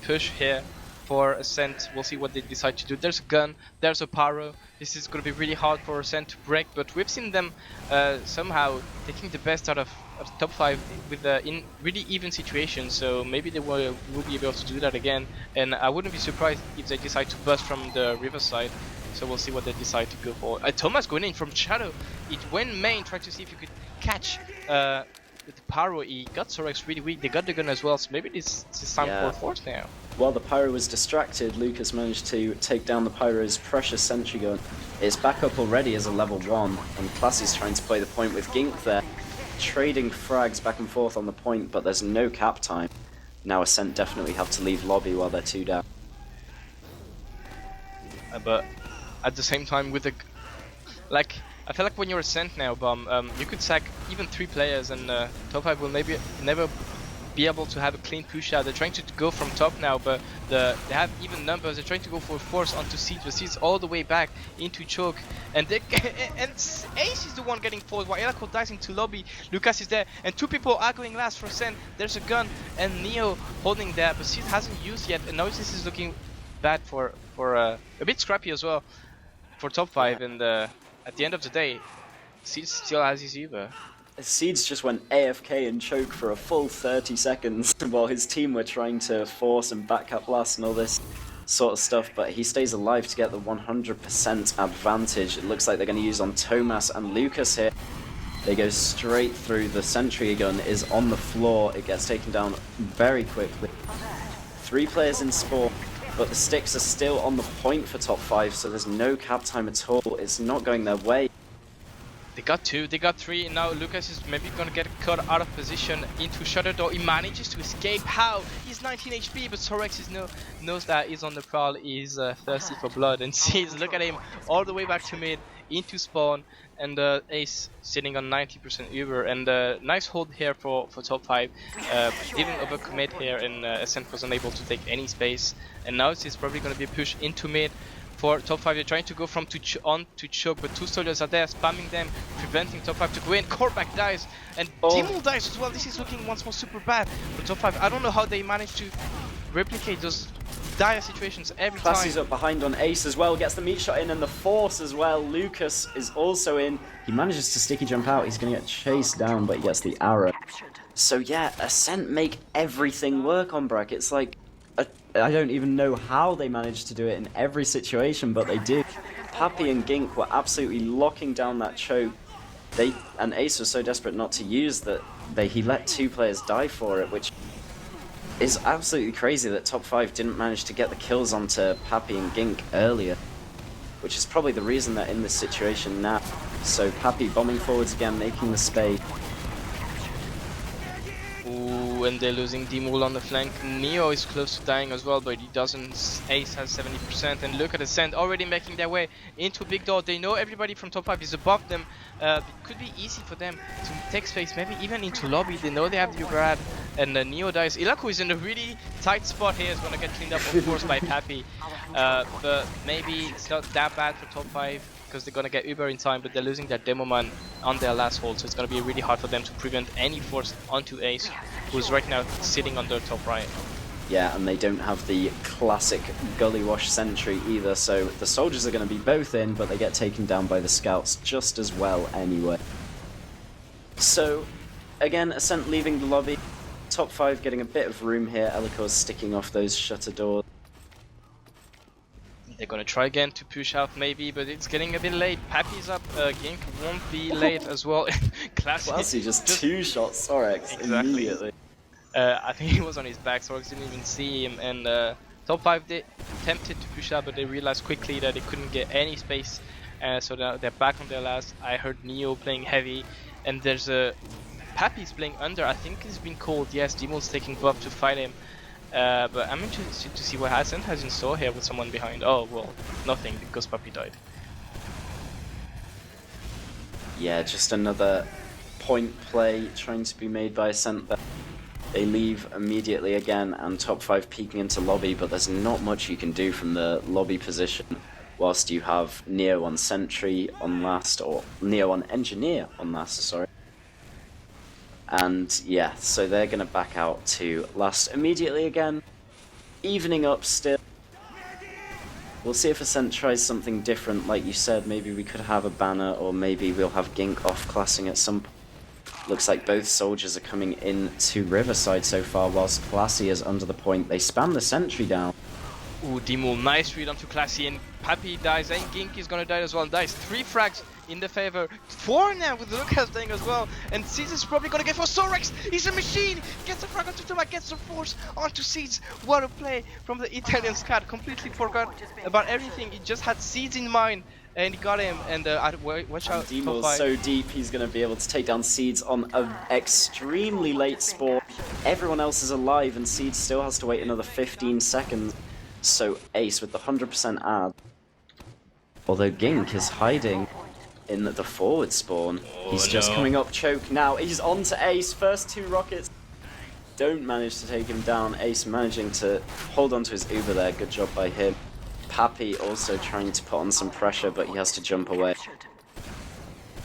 push here for Ascent. We'll see what they decide to do. There's a gun, there's a pyro. This is going to be really hard for Ascent to break, but we've seen them somehow taking the best out of top 5 with in really even situations, so maybe they will be able to do that again, and I wouldn't be surprised if they decide to bust from the riverside, so we'll see what they decide to go for. Thomas going in from shadow, it went main, tried to see if you could catch with the pyro. He got Sorex really weak, they got the gun as well, so maybe this is time for a fourth now. While the pyro was distracted, Lucas managed to take down the pyro's precious sentry gun. It's back up already as a level 1, and Classy's trying to play the point with Gink there, trading frags back and forth on the point, but there's no cap time. Now Ascent definitely have to leave lobby while they're 2 down. But at the same time, with the I feel like when you're Ascent now, you could sack even 3 players, and top 5 will maybe never be able to have a clean push out. They're trying to go from top now, but they have even numbers. They're trying to go for force onto Seeds, but Seeds all the way back into choke, and Ace is the one getting forced while Elikor dies into lobby. Lucas is there, and 2 people are going last for Ascent. There's a gun and Neo holding there, but Seeds hasn't used yet, and now this is looking bad for a bit scrappy as well for top 5, and at the end of the day, Seeds still has his Uber. Seeds just went AFK and choke for a full 30 seconds while his team were trying to force and back up last and all this sort of stuff, but he stays alive to get the 100% advantage. It looks like they're going to use on Thomas and Lucas here. They go straight through. The sentry gun is on the floor. It gets taken down very quickly. 3 players in spawn. but the sticks are still on the point for top 5, so there's no cap time at all. It's not going their way. They got 2, they got 3, and now Lucas is maybe gonna get cut out of position into shutter door. He manages to escape. How? He's 19 HP, but Sorex knows that he's on the prowl. He's thirsty for blood, and sees, look at him, all the way back to mid, into spawn, and Ace sitting on 90% Uber, and nice hold here for top 5. Didn't overcommit here, and Ascent was unable to take any space, and now it's probably gonna be a push into mid. For top 5, they're trying to go from on to choke, but 2 soldiers are there spamming them, preventing top 5 to go in. Korback dies, and Dimul dies as well. This is looking once more super bad for top 5. I don't know how they managed to replicate those dire situations every time. Classy's up behind on Ace as well, gets the meat shot in, and the Force as well. Lucas is also in. He manages to sticky jump out. He's going to get chased down, but he gets the arrow. So yeah, Ascent make everything work on Ombrack. It's like, I don't even know how they managed to do it in every situation, but they did. Pappy and Gink were absolutely locking down that choke. And Ace was so desperate not to use that he let 2 players die for it, which is absolutely crazy that top 5 didn't manage to get the kills onto Pappy and Gink earlier, which is probably the reason they're in this situation now. So Pappy bombing forwards again, making the spade. And they're losing Dimul on the flank. Neo is close to dying as well, but he doesn't. Ace has 70%, and look at Ascent already making their way into big door. They know everybody from top 5 is above them. It could be easy for them to take space, maybe even into lobby. They know they have the Ugrad, and Neo dies. Ilaku is in a really tight spot here. Is going to get cleaned up, of course, by Pappy. But maybe it's not that bad for top 5. Because they're gonna get Uber in time, but they're losing their demo man on their last hold, so it's gonna be really hard for them to prevent any force onto Ace, who's right now sitting on their top right. Yeah, and they don't have the classic gully wash sentry either, so the soldiers are gonna be both in, but they get taken down by the scouts just as well anyway. So, again, Ascent leaving the lobby, top 5 getting a bit of room here. Elicor's sticking off those shutter doors. They're gonna try again to push out maybe, but it's getting a bit late. Pappy's up, Gink won't be late as well. Classy just 2 shots Sorex immediately. I think he was on his back, Sorex didn't even see him, and top 5 they attempted to push out, but they realized quickly that they couldn't get any space, so now they're back on their last. I heard Neo playing heavy, and there's a Pappy's playing under. I think he's been called. Yes, Dimul's taking buff to fight him. But I'm interested to see what Ascent has in store here with someone behind. Oh, well, nothing, because Pappy died. Yeah, just another point play trying to be made by Ascent there. They leave immediately again, and top 5 peeking into lobby, but there's not much you can do from the lobby position whilst you have Neo on Sentry on last, or Neo on Engineer on last, sorry. And yeah, so they're going to back out to last immediately again, evening up still. We'll see if Ascent tries something different, like you said. Maybe we could have a banner, or maybe we'll have Gink off-classing at some point. Looks like both soldiers are coming in to Riverside so far, whilst Classy is under the point. They spam the sentry down. Ooh, Dimul, nice read onto Classy, and Pappy dies, and Gink is gonna die as well, and dies. 3 frags in the favor. 4 now with Lucas dying as well, and Seeds is probably gonna get for Sorex. He's a machine! Gets a frag onto Tomac, gets a force onto Seeds. What a play from the Italian squad. Completely forgot about everything. He just had Seeds in mind, and he got him. And watch out. Dimul's so deep, he's gonna be able to take down Seeds on an extremely late spawn. Everyone else is alive, and Seeds still has to wait another 15 seconds. So Ace with the 100% ad. Although Gink is hiding in the forward spawn. He's just coming up choke now. He's on to Ace. First 2 rockets don't manage to take him down. Ace managing to hold on to his Uber there. Good job by him. Pappy also trying to put on some pressure, but he has to jump away.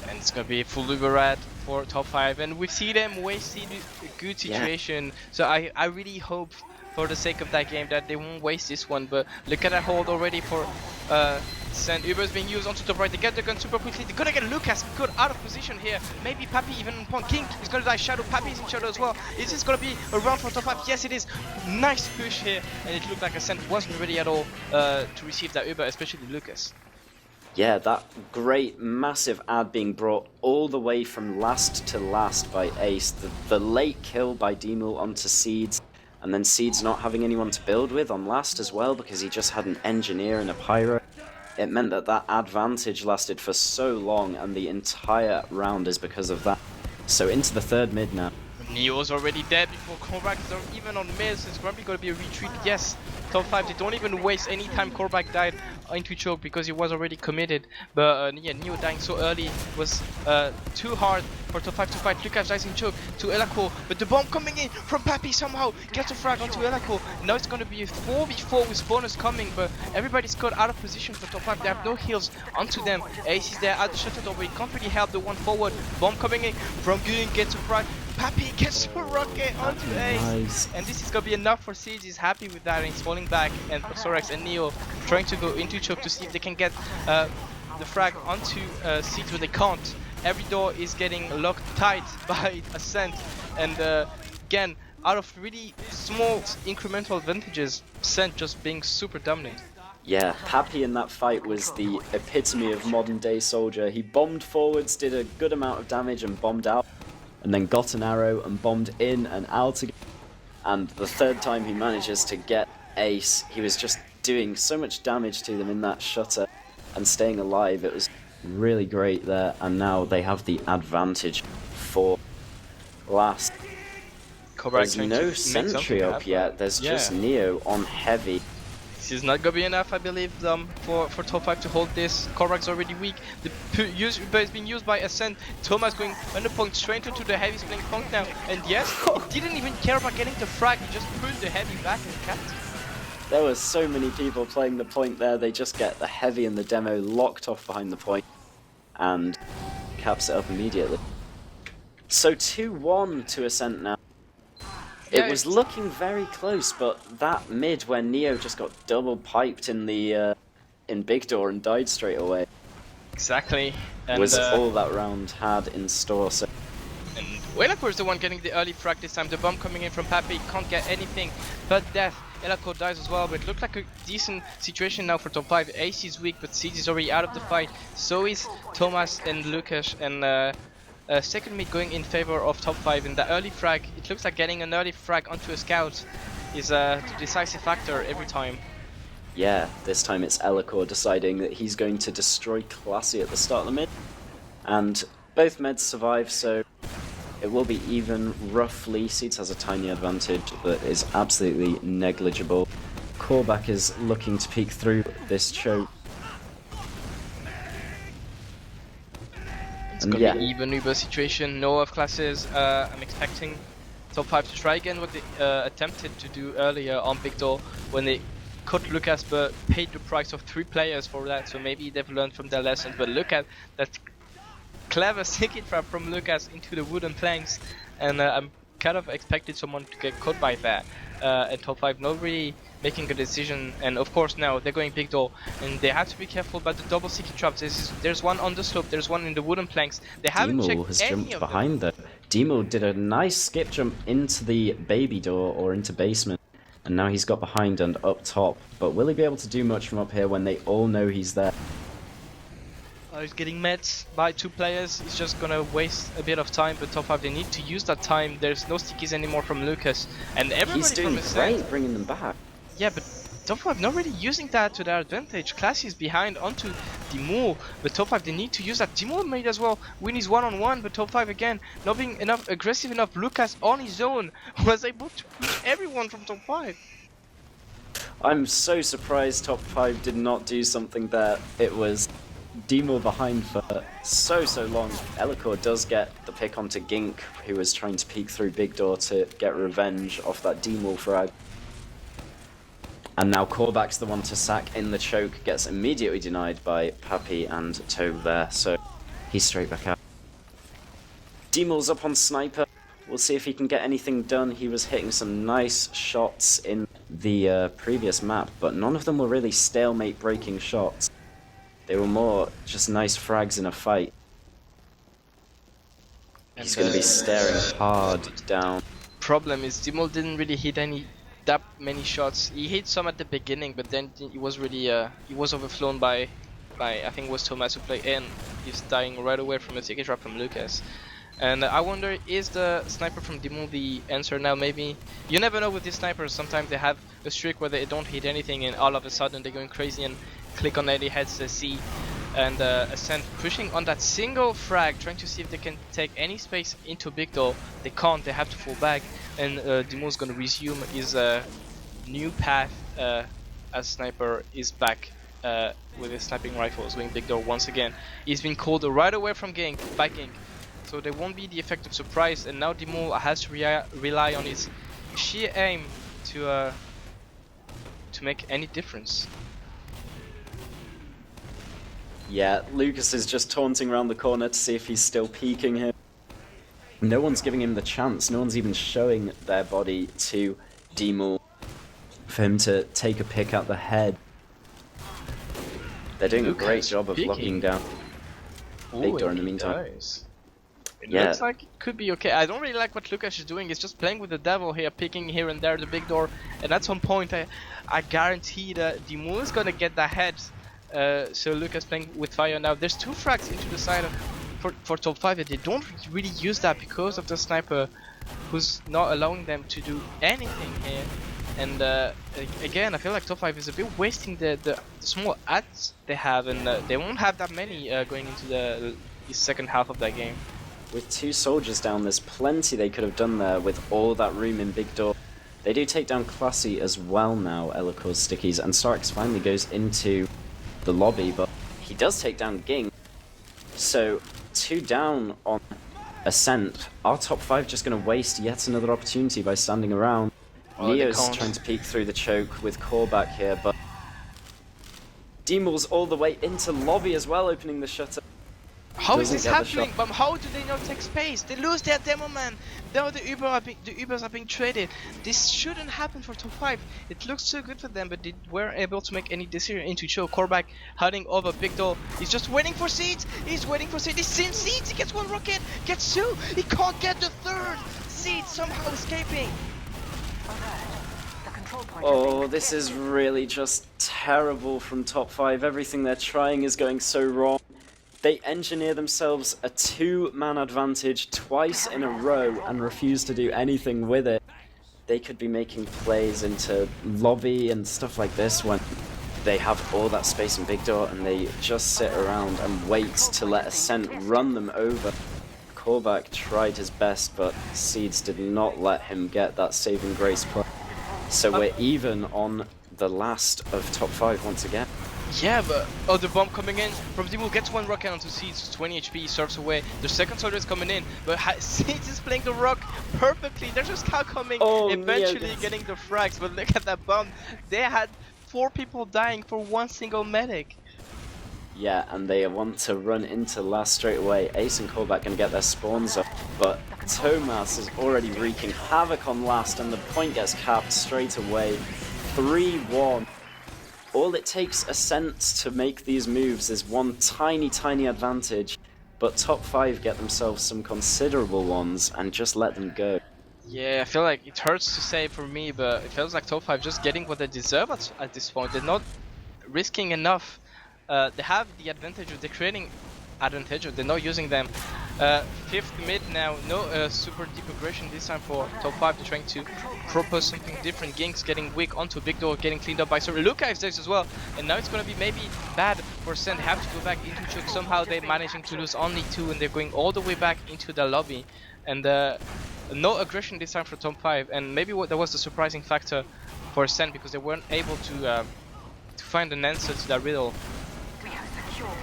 And it's gonna be a full Uber rat for top 5, and we see them wasting a good situation. Yeah. So I really hope, for the sake of that game, that they won't waste this one. But look at that hold already for Ascent. Uber is being used onto the right. They get the gun super quickly. They're gonna get Lucas good out of position here. Maybe Pappy even on point. King is gonna die. Shadow. Pappy is in shadow as well. Is this gonna be a round for top 5? Yes, it is. Nice push here, and it looked like Ascent wasn't ready at all to receive that Uber, especially Lucas. Yeah, that great massive ad being brought all the way from last to last by Ace. The late kill by Dimul onto Seeds. And then Seed's not having anyone to build with on last as well, because he just had an engineer and a pyro. It meant that that advantage lasted for so long, and the entire round is because of that. So into the third mid now. Neo's already dead before Korvac is even on mid, so it's probably going to be a retreat. Yes, top 5, they don't even waste any time Korvac died into choke because he was already committed. But yeah, Neo dying so early was too hard for top 5 to fight. Lucas dies in choke to Elako, but the bomb coming in from Papi somehow gets a frag onto Elako. Now it's going to be a 4v4 with spawners coming, but everybody's got out of position for top 5. They have no heals onto them. Ace is there at the shutter door, but he can't really help the one forward. Bomb coming in from Goon, gets a frag. Papi gets a rocket onto Ace, nice. And this is gonna be enough for Siege. He's happy with that and he's falling back, and Sorax and Neo trying to go into choke to see if they can get the frag onto Siege, but they can't. Every door is getting locked tight by Ascent, and again, out of really small incremental advantages, Ascent just being super dominant. Yeah, Papi in that fight was the epitome of modern day soldier. He bombed forwards, did a good amount of damage and bombed out, and then got an arrow and bombed in and out again. And the third time he manages to get Ace, he was just doing so much damage to them in that shutter and staying alive. It was really great there, and now they have the advantage for last. There's no sentry up yet, there's just Neo on heavy. This is not gonna be enough, I believe, for top 5 to hold this. Korvac's already weak. The Uber is being used by Ascent. Thomas going under point straight into the heavy, playing Punk now. And yes, he didn't even care about getting the frag, he just pulled the heavy back and capped. There were so many people playing the point there, they just get the heavy and the demo locked off behind the point and caps it up immediately. So 2-1 to Ascent now. It was looking very close, but that mid where Neo just got double piped in the in Big Door and died straight away. Exactly. And was all that round had in store. So. And Elako is the one getting the early frag this time. The bomb coming in from Papi, can't get anything but death. Elako dies as well, but it looked like a decent situation now for top 5. Ace is weak, but Siege is already out of the fight. So is Thomas and Lucas, and second mid going in favor of top 5. In the early frag, it looks like getting an early frag onto a scout is the decisive factor every time. Yeah, this time it's Elako deciding that he's going to destroy Classy at the start of the mid. And both meds survive, so it will be even roughly. Seeds has a tiny advantage that is absolutely negligible. Korvac is looking to peek through this choke. It's gonna be even Uber situation, no F classes. I'm expecting top 5 to try again what they attempted to do earlier on Big Door when they cut Lucas but paid the price of 3 players for that, so maybe they've learned from their lesson. But look at that clever sticky trap from Lucas into the wooden planks, and I'm kind of expected someone to get caught by that. And top 5 not really making a decision, and of course now they're going Big Door, and they have to be careful about the double sticky traps. There's one on the slope, there's one in the wooden planks. They haven't checked has any jumped of behind them. Demo did a nice skip jump into the baby door or into basement, and now he's got behind and up top. But will he be able to do much from up here when they all know he's there? He's getting met by 2 players. He's just gonna waste a bit of time, but top 5 they need to use that time. There's no stickies anymore from Lucas, and everybody he's doing from Ascent, great bringing them back. Yeah, but top 5 not really using that to their advantage. Classy is behind onto Dimo, but top 5 they need to use that. Dimo made as well win his one-on-one, but top 5 again not being enough aggressive enough. Lucas on his own was able to push everyone from top 5. I'm so surprised top 5 did not do something there. It was Demo behind for so long. Elako does get the pick onto Gink, who was trying to peek through Big Door to get revenge off that Demo frag. And now Korvac's the one to sack in the choke, gets immediately denied by Papi and Tobe there, so he's straight back out. Demo's up on Sniper. We'll see if he can get anything done. He was hitting some nice shots in the previous map, but none of them were really stalemate breaking shots. They were more just nice frags in a fight. He's going to be staring hard down. Problem is Dimol didn't really hit that many shots. He hit some at the beginning, but then he was really he was overflown by I think it was Thomas who played in. He's dying right away from a ticket drop from Lucas. And I wonder, is the sniper from Dimul the answer now? Maybe. You never know with these snipers. Sometimes they have a streak where they don't hit anything, and all of a sudden they're going crazy and click on any heads they see. And Ascent pushing on that single frag, trying to see if they can take any space into Big Door. They can't. They have to fall back. And Dimul's gonna resume his new path as sniper is back with his sniping rifles, doing Big Door once again. He's been called right away from gank by gank. So there won't be the effect of surprise, and now Dimul has to rely on his sheer aim to make any difference. Yeah, Lucas is just taunting around the corner to see if he's still peeking him. No one's giving him the chance, no one's even showing their body to Dimul for him to take a pick at the head. They're doing Lucas a great job of locking down Big Door in the meantime. It looks like it could be okay. I don't really like what Lucas is doing. He's just playing with the devil here, picking here and there the Big Door. And at some point, I guarantee that Dimul is gonna get the head. So Lucas playing with fire now. There's 2 frags into the side for top 5, and they don't really use that because of the sniper, who's not allowing them to do anything here. And again, I feel like top 5 is a bit wasting the small ads they have, and they won't have that many going into the second half of that game. With 2 soldiers down, there's plenty they could have done there with all that room in Big Door. They do take down Classy as well now, Elicor's stickies, and Starks finally goes into the lobby, but he does take down Ging. So 2 down on Ascent. Our top 5 just going to waste yet another opportunity by standing around. Neo's trying to peek through the choke with Korback here, but Dimul's all the way into lobby as well, opening the shutter. How is this happening? But how do they not take space? They lose their demo man. Now the Ubers are being traded. This shouldn't happen for top 5. It looks so good for them, but they weren't able to make any decision into show. Korback hiding over Big Door. He's just waiting for seeds. He's waiting for seeds. He's seen seeds. He gets 1 rocket, gets 2. He can't get the 3rd. Seed somehow escaping. Oh, this is really just terrible from top 5. Everything they're trying is going so wrong. They engineer themselves a 2-man advantage twice in a row and refuse to do anything with it. They could be making plays into lobby and stuff like this when they have all that space in Big Door, and they just sit around and wait to let Ascent run them over. Korback tried his best, but Seeds did not let him get that saving grace play. So we're even on the last of top 5 once again. Yeah, but the bomb coming in from Dimul gets 1 rocket onto Seeds, 20 HP, surfs away. The second soldier is coming in, but Seeds is playing the rock perfectly. There's just cow coming, eventually getting the frags. But look at that bomb. They had 4 people dying for 1 single medic. Yeah, and they want to run into last straight away. Ace and Korback gonna get their spawns up, but Tomas is already wreaking havoc on last, and the point gets capped straight away. 3-1. All it takes Ascent to make these moves is 1 tiny advantage, but top 5 get themselves some considerable ones and just let them go. Yeah, I feel like it hurts to say for me, but it feels like top 5 just getting what they deserve at this point. They're not risking enough. They have the advantage, they're creating advantage, they're not using them. 5th mid now, no super deep aggression this time for top 5. They're trying to propose something different. Ginks getting weak onto Big Door, getting cleaned up by Sir. Luca is there as well, and now it's gonna be maybe bad for Sen. They have to go back into choke. Somehow they're managing to lose only 2, and they're going all the way back into the lobby. And no aggression this time for top 5, and maybe that was the surprising factor for Sen, because they weren't able to find an answer to that riddle.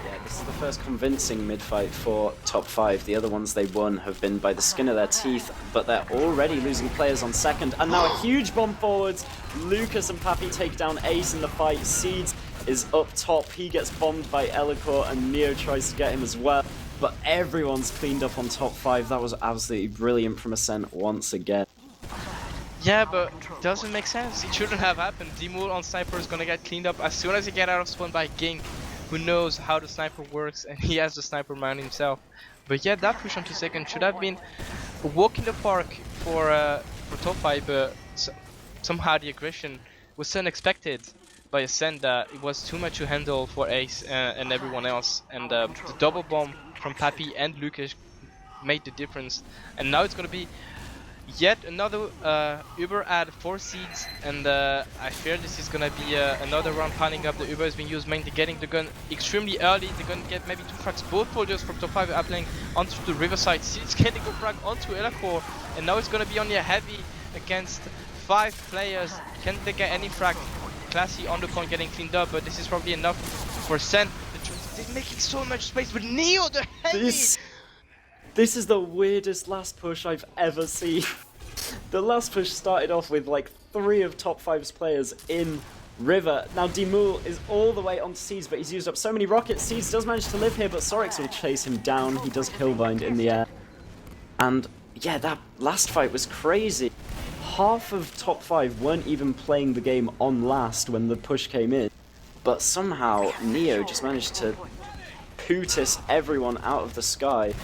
Yeah, this is the first convincing mid-fight for top 5. The other ones they won have been by the skin of their teeth, but they're already losing players on second. And now a huge bomb forwards. Lucas and Pappy take down Ace in the fight. Seeds is up top. He gets bombed by Elicor, and Neo tries to get him as well. But everyone's cleaned up on top 5. That was absolutely brilliant from Ascent once again. Yeah, but it doesn't make sense. It shouldn't have happened. Dimul on Sniper is gonna get cleaned up as soon as he get out of spawn by Gink, who knows how the sniper works, and he has the sniper man himself. But yeah, that push onto second should have been a walk in the park for top 5, but somehow the aggression was so unexpected by Ascent that it was too much to handle for Ace and everyone else. And the double bomb from Pappy and Lucas made the difference. And now it's gonna be yet another Uber ad for seeds, and I fear this is gonna be another round piling up. The Uber has been used mainly getting the gun extremely early. They're gonna get maybe 2 frags. Both soldiers from top 5 are playing onto the riverside. Seeds getting a frag onto Elacore, and now it's gonna be only a heavy against 5 players. Can they get any frag? Classy on the point getting cleaned up, but this is probably enough for Ascent. They're making so much space, but Neo the heavy! This is the weirdest last push I've ever seen. The last push started off with like 3 of top 5's players in River. Now Dimul is all the way onto Seeds, but he's used up so many rockets. Seeds does manage to live here, but Sorix will chase him down. He does killbind in the air. And yeah, that last fight was crazy. Half of top 5 weren't even playing the game on last when the push came in. But somehow Neo just managed to pootis everyone out of the sky.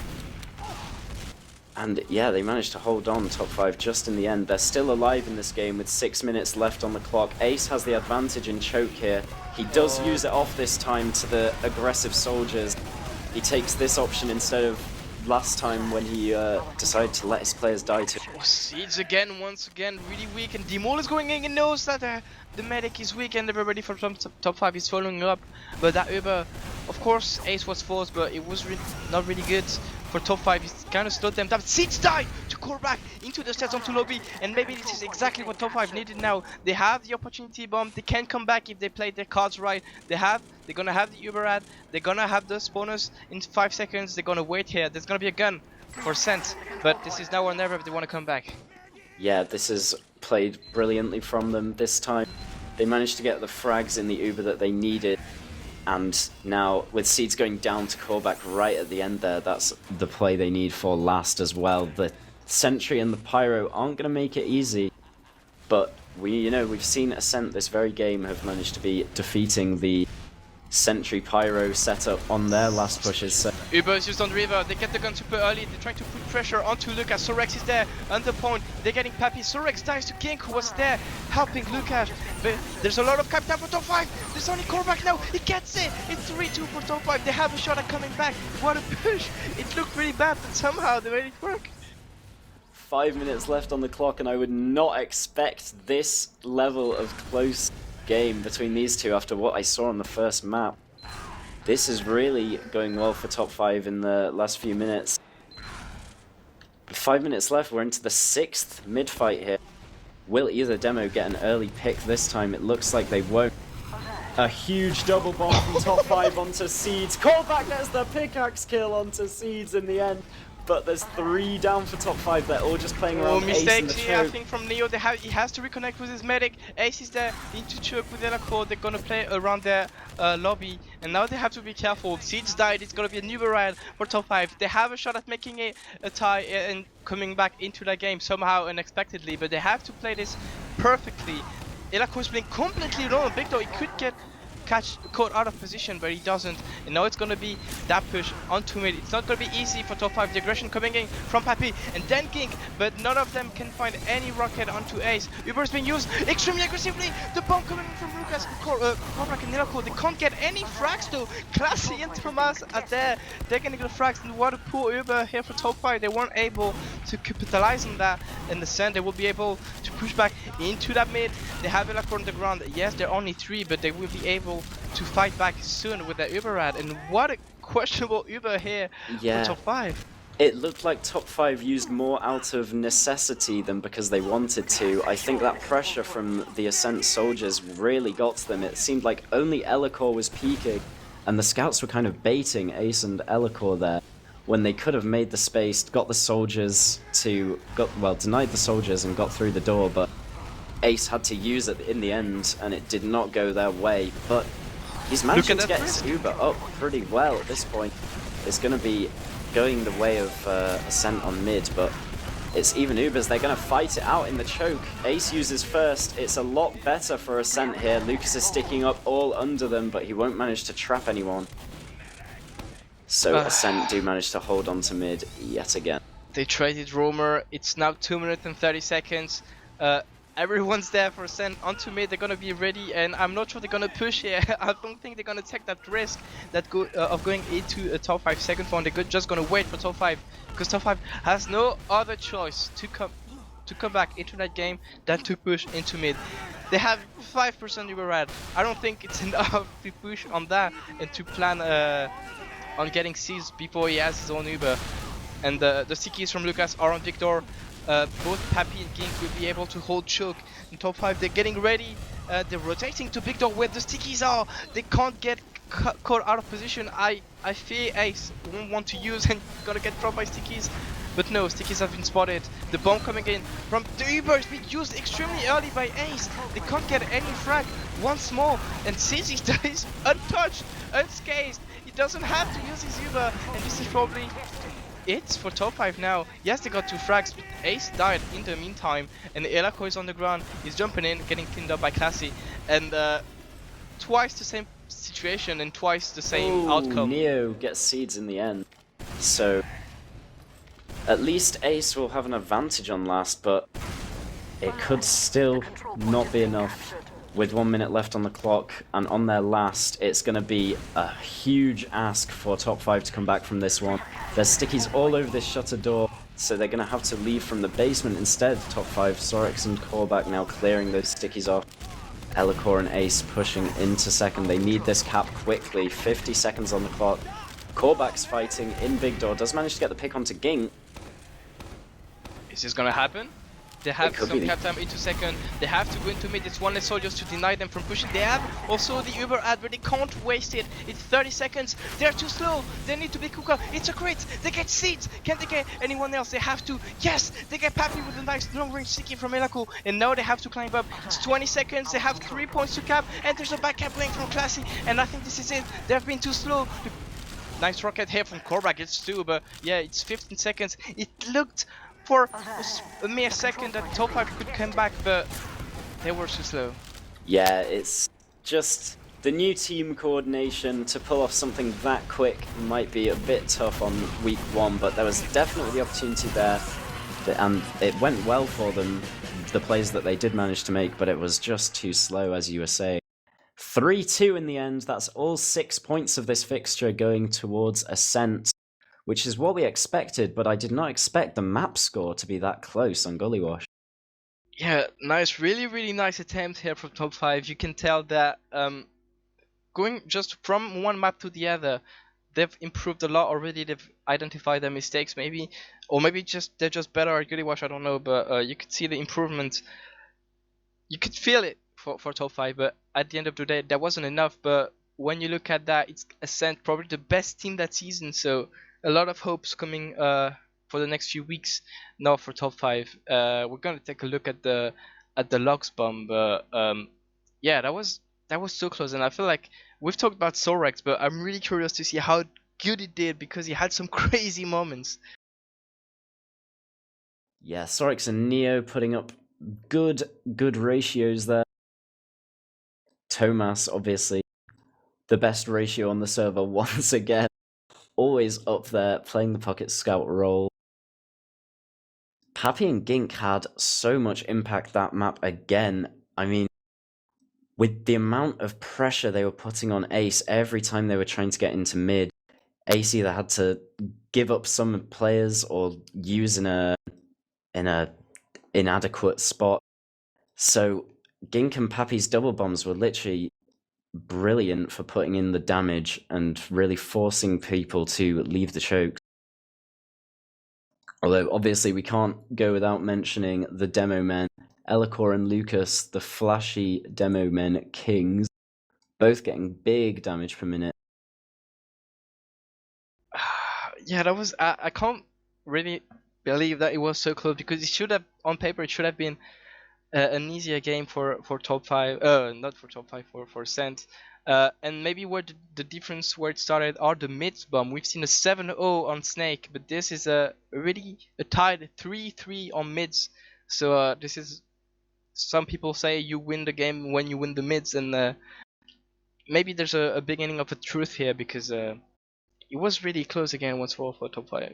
And yeah, they managed to hold on top 5 just in the end. They're still alive in this game with 6 minutes left on the clock. Ace has the advantage in choke here. He does use it off this time to the aggressive soldiers. He takes this option instead of last time when he decided to let his players die too. Seeds again, once again, really weak, and Dimul is going in and knows that the medic is weak and everybody from top 5 is following up. But that Uber, of course, Ace was forced, but it was not really good for top 5. He kind of slowed them down. Seeds died to core back into the stairs onto lobby, and maybe this is exactly what top 5 needed now. They have the opportunity bomb. They can come back if they play their cards right. They're gonna have the Uber ad. They're gonna have the spawners in 5 seconds. They're gonna wait here. There's gonna be a gun for Ascent, but this is now or never if they want to come back. Yeah, this is played brilliantly from them this time. They managed to get the frags in the Uber that they needed, and now with Seeds going down to callback right at the end there, that's the play they need for last as well. The Sentry and the Pyro aren't going to make it easy, but we've seen Ascent this very game have managed to be defeating the Sentry Pyro setup on their last pushes. So Uber is used on River. They get the gun super early. They're trying to put pressure onto Lucas. Sorex is there on the point. They're getting Pappy. Sorex dies to King, who was there helping Lucas. But there's a lot of captain for top 5. There's only Korvac now. He gets it. It's 3-2 for top 5. They have a shot at coming back. What a push. It looked really bad, but somehow they made it work. 5 minutes left on the clock, and I would not expect this level of close game between these two after what I saw on the first map. This is really going well for top 5 in the last few minutes. 5 minutes left, we're into the 6th mid-fight here. Will either demo get an early pick this time? It looks like they won't. A huge double bomb from top 5 onto Seeds. Callback gets the pickaxe kill onto Seeds in the end. But there's 3 down for top 5. They're all just playing around Ace in the mistakes here, I choke. think, from Neo. He has to reconnect with his medic. Ace is there into choke with Elacore. They're gonna play around their lobby, and now they have to be careful. Seeds died. It's gonna be a new ride for top 5. They have a shot at making it a tie and coming back into that game somehow unexpectedly, but they have to play this perfectly. Elacore is playing completely wrong. Big though, he could get caught out of position, but he doesn't. And now it's gonna be that push onto mid. It's not gonna be easy for top 5. The aggression coming in from Pappy and then King, but none of them can find any rocket onto Ace. Uber's being used extremely aggressively. The bomb coming in from Lucas, Ombrack and Nilako. They can't get any frags though. Classy and Thomas are there. They're gonna get the frags, and what a poor Uber here for top 5. They weren't able to capitalize on that. In the center, they will be able to push back into that mid. They have Elacore on the ground. Yes, they're only 3, but they will be able to fight back soon with that Uber ad. And what a questionable Uber here for top 5. It looked like top 5 used more out of necessity than because they wanted to. I think that pressure from the Ascent soldiers really got to them. It seemed like only Elacore was peeking, and the scouts were kind of baiting Ace and Elacore there when they could have made the space, got the soldiers to denied the soldiers and got through the door, but Ace had to use it in the end, and it did not go their way. But he's managing to get his Uber up pretty well at this point. It's going to be going the way of Ascent on mid, but it's even Ubers. They're going to fight it out in the choke. Ace uses first. It's a lot better for Ascent here. Lucas is sticking up all under them, but he won't manage to trap anyone. So Ascent do manage to hold on to mid yet again. They traded Roamer. It's now 2 minutes and 30 seconds. Everyone's there for Ascent onto mid. They're gonna be ready, and I'm not sure they're gonna push here. I don't think they're gonna take that risk of going into a top 5 second round. They're just gonna wait for top 5 because top 5 has no other choice to come back into that game than to push into mid. They have 5% Uber rad. I don't think it's enough to push on that and to plan on getting seized before he has his own Uber. And the stickies from Lucas are on Victor. Both Pappy and Gink will be able to hold choke in top 5. They're getting ready. They're rotating to Victor where the stickies are. They can't get caught out of position. I fear Ace won't want to use and gonna get dropped by stickies. But no, stickies have been spotted. The bomb coming in from the Uber is being used extremely early by Ace. They can't get any frag once more. And Sissy dies untouched, unscathed. He doesn't have to use his Uber. And this is probably it's for top 5 now. Yes, they got 2 frags, but Ace died in the meantime, and Elako is on the ground. He's jumping in, getting cleaned up by Classy, and twice the same situation and twice the same outcome. Neo gets seeds in the end, so at least Ace will have an advantage on last, but it could still not be enough. With 1 minute left on the clock, and on their last, it's going to be a huge ask for top 5 to come back from this one. There's stickies all over this shutter door, so they're going to have to leave from the basement instead. Top 5, Sorix and Korback now clearing those stickies off. Elacor and Ace pushing into second. They need this cap quickly. 50 seconds on the clock. Korback's fighting in big door. Does manage to get the pick onto Ging. Is this going to happen? They have some cap time into second. They have to go into mid. It's one less soldiers to deny them from pushing. They have also the Uber ad, but they can't waste it. It's 30 seconds. They're too slow. They need to be quicker. It's a crit. They get seeds. Can they get anyone else? They have to. Yes, they get Pappy with a nice long range sticky from Elako. And now they have to climb up. It's 20 seconds. They have 3 points to cap. And there's a back cap lane from Classy. And I think this is it. They have been too slow. Nice rocket here from Korback. It's 2, but yeah, it's 15 seconds. It looked for a mere second that top 5 could come back, but they were too slow. Yeah, it's just the new team coordination to pull off something that quick might be a bit tough on week 1, but there was definitely the opportunity there, and it went well for them, the plays that they did manage to make, but it was just too slow, as you were saying. 3-2 in the end. That's all 6 points of this fixture going towards Ascent, which is what we expected, but I did not expect the map score to be that close on Gullywash. Yeah, nice, really nice attempt here from top 5. You can tell that going just from one map to the other, they've improved a lot already. They've identified their mistakes maybe, or maybe they're just better at Gullywash, I don't know, but you could see the improvement. You could feel it for top 5, but at the end of the day, that wasn't enough. But when you look at that, it's Ascent, probably the best team that season, so a lot of hopes coming for the next few weeks now for top 5. We're gonna take a look at the logs bomb, but yeah, that was so close, and I feel like we've talked about Sorix, but I'm really curious to see how good he did because he had some crazy moments. Yeah, Sorix and Neo putting up good ratios there. Thomas, obviously, the best ratio on the server once again. Always up there, playing the pocket scout role. Pappy and Gink had so much impact that map again. I mean, with the amount of pressure they were putting on Ace every time they were trying to get into mid, Ace either had to give up some players or use in a inadequate spot. So Gink and Pappy's double bombs were literally brilliant for putting in the damage and really forcing people to leave the chokes. Although obviously we can't go without mentioning the demo men, Elacor and Lucas, the flashy demo men kings, both getting big damage per minute. Yeah, that was I can't really believe that it was so close, because it should have, on paper, it should have been an easier game for top 5, not for top 5, for Ascent. And maybe where the difference where it started are the mids bomb. We've seen a 7-0 on Snake, but this is really a tied 3-3 on mids. So this is, some people say you win the game when you win the mids, and maybe there's a beginning of a truth here, because it was really close again once for top 5.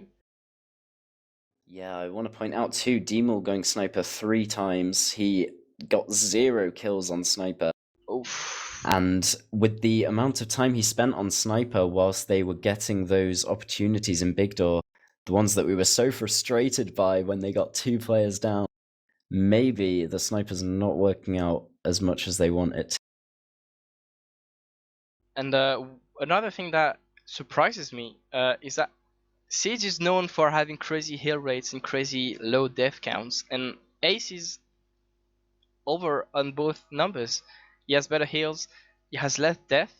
Yeah, I want to point out too, Demol going sniper 3 times. He got 0 kills on Sniper. Oof. And with the amount of time he spent on Sniper whilst they were getting those opportunities in Big Door, the ones that we were so frustrated by when they got 2 players down, maybe the Sniper's not working out as much as they want it to. And another thing that surprises me is that Siege is known for having crazy heal rates and crazy low death counts, and Ace is over on both numbers. He has better heals, he has less death.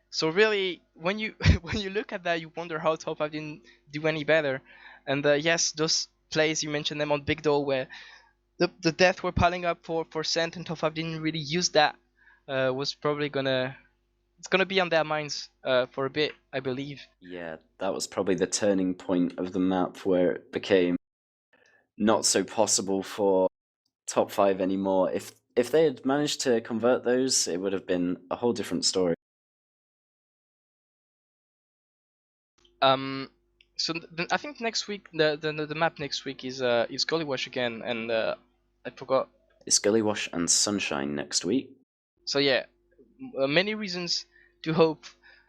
So really, when you when you look at that, you wonder how top 5 didn't do any better. And yes, those plays you mentioned them on Big Door where the death were piling up for Ascent, and top 5 didn't really use that. Was probably it's gonna be on their minds for a bit, I believe. Yeah, that was probably the turning point of the map where it became not so possible for top 5 anymore. If they had managed to convert those, it would have been a whole different story. So I think next week the map next week is Gullywash again, and I forgot. It's Gullywash and Sunshine next week. So yeah, many reasons to hope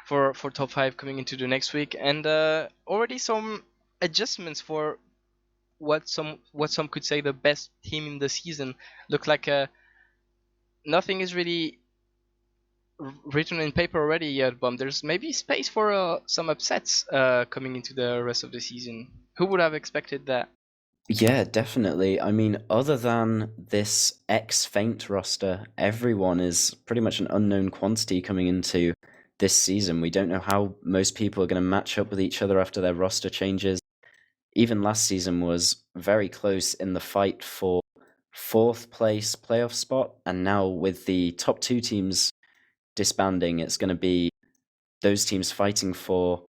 for top 5 coming into the next week, and already some adjustments for what some could say the best team in the season. Look like nothing is really written in paper already yet, but there's maybe space for some upsets coming into the rest of the season. Who would have expected that? Yeah, definitely. I mean, other than this X-Faint roster, everyone is pretty much an unknown quantity coming into this season. We don't know how most people are going to match up with each other after their roster changes. Even last season was very close in the fight for 4th place playoff spot, and now with the top 2 teams disbanding, it's going to be those teams fighting for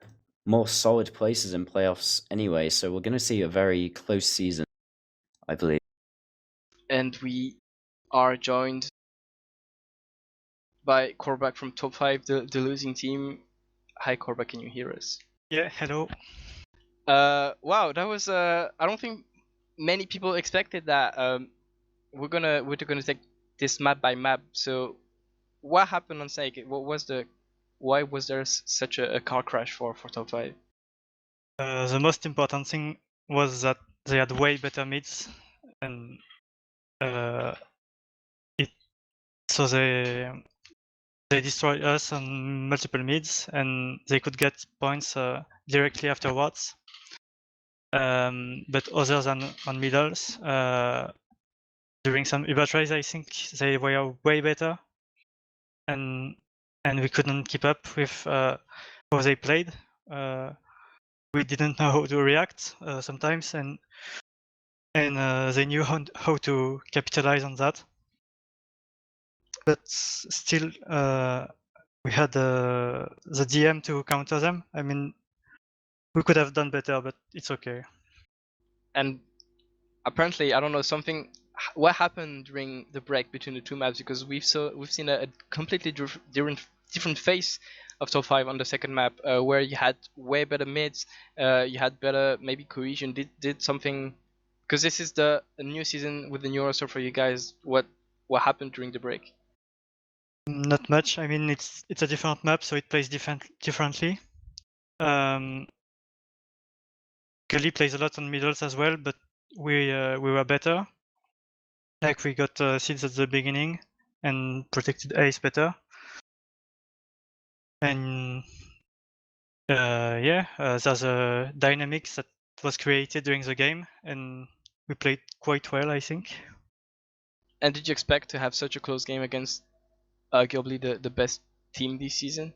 more solid places in playoffs anyway. So we're going to see a very close season, I believe. And we are joined by Korvac from top 5, the losing team. Hi Korvac, can you hear us? Yeah, hello. Wow, that was I don't think many people expected that. We're gonna take this map by map. So what happened on Snake? Why was there such a car crash for top 5? The most important thing was that they had way better mids, and so they destroyed us on multiple mids, and they could get points directly afterwards. But other than on middles, during some Uber tries, I think they were way better, and we couldn't keep up with how they played. We didn't know how to react sometimes, and they knew how to capitalize on that. But still, we had the DM to counter them. I mean, we could have done better, but it's okay. And apparently, I don't know what happened during the break between the two maps, because we've seen a completely different face of top 5 on the second map, where you had way better mids, you had better maybe cohesion. Did something, because this is a new season with the new roster for you guys. What happened during the break? Not much. I mean, it's a different map, so it plays differently. Gully plays a lot on middles as well, but we were better. Like we got seeds at the beginning and protected Ace better. And there's a dynamics that was created during the game, and we played quite well, I think. And did you expect to have such a close game against arguably the best team this season?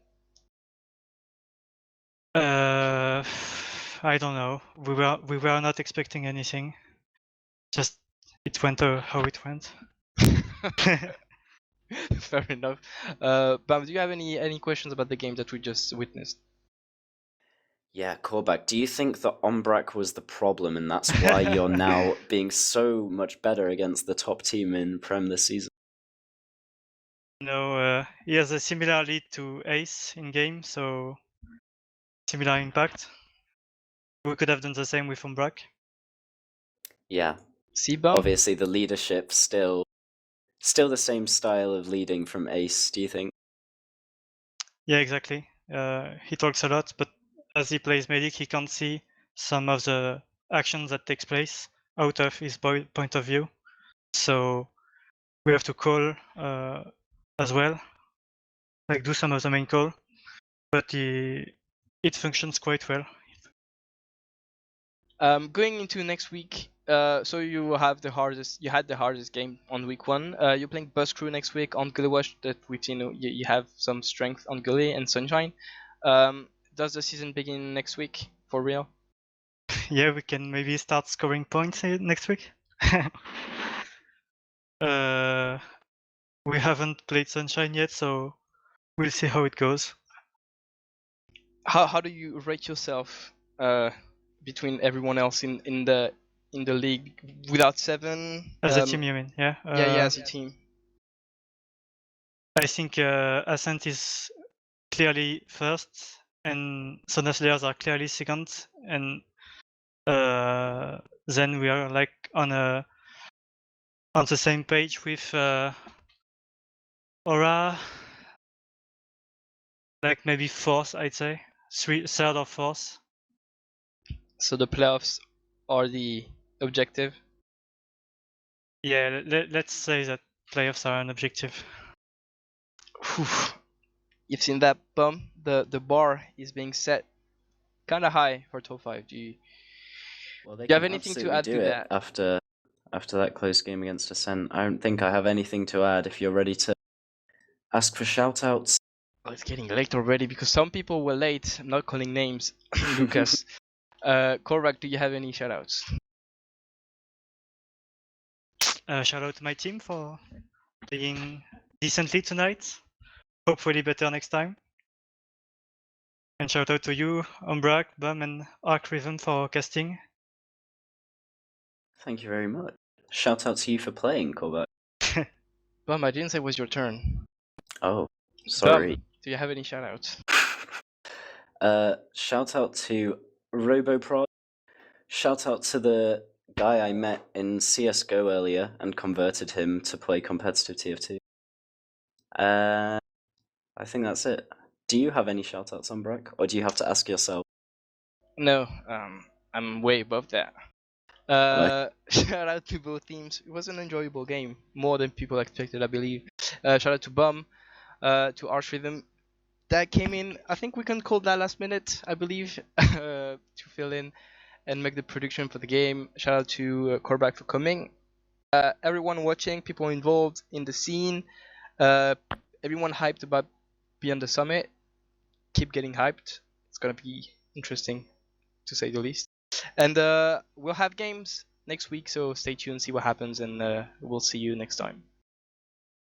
I don't know. We were not expecting anything. Just it went how it went. Fair enough. Bam, do you have any questions about the game that we just witnessed? Yeah, Korvac, do you think that Ombrack was the problem, and that's why you're now being so much better against the top team in Prem this season? No, he has a similar lead to Ace in game, so similar impact. We could have done the same with Ombrack. Yeah. C-Bomb? Obviously, the leadership still Still the same style of leading from Ace, do you think? Yeah, exactly. He talks a lot, but as he plays medic, he can't see some of the actions that takes place out of his point of view. So we have to call as well, like do some of the main call, but it functions quite well. Going into next week, so you had the hardest game on week 1. You're playing Bus Crew next week on Gully Watch. That we've seen you have some strength on Gully and Sunshine. Does the season begin next week for real? Yeah, we can maybe start scoring points next week. We haven't played Sunshine yet, so we'll see how it goes. How do you rate yourself between everyone else in the league without 7? As a team, you mean? Yeah. Yeah, as a team. I think Ascent is clearly first, and Sonar Slayers are clearly second, and then we are like on the same page with Aura, like maybe fourth, I'd say, third or fourth. So the playoffs are the objective. Yeah, let's say that playoffs are an objective. Whew. You've seen that bump. The bar is being set kind of high for top 5. Do you have anything to add to that? After that close game against Ascent, I don't think I have anything to add. If you're ready to ask for shoutouts. Oh, it's getting late already because some people were late. I'm not calling names, Lucas. Korvac, do you have any shoutouts? Shout out to my team for playing decently tonight. Hopefully better next time. And shout out to you, Ombrack, Bum, and ArchRhythm for casting. Thank you very much. Shout out to you for playing, Corbett. Bum, I didn't say it was your turn. Oh, sorry. Bum, do you have any shoutouts? Shout out to RoboProd. Shout out to the guy I met in CSGO earlier and converted him to play competitive TF2. I think that's it. Do you have any shoutouts, Ombrack, or do you have to ask yourself? No, I'm way above that. Shout out to both teams. It was an enjoyable game, more than people expected, I believe. Shout out to Bum, to ArchRhythm. That came in, I think we can call that last minute, I believe, to fill in and make the prediction for the game. Shout out to Korvac for coming. Everyone watching, people involved in the scene, everyone hyped about Beyond the Summit. Keep getting hyped. It's gonna be interesting, to say the least. And we'll have games next week, so stay tuned, see what happens, and we'll see you next time.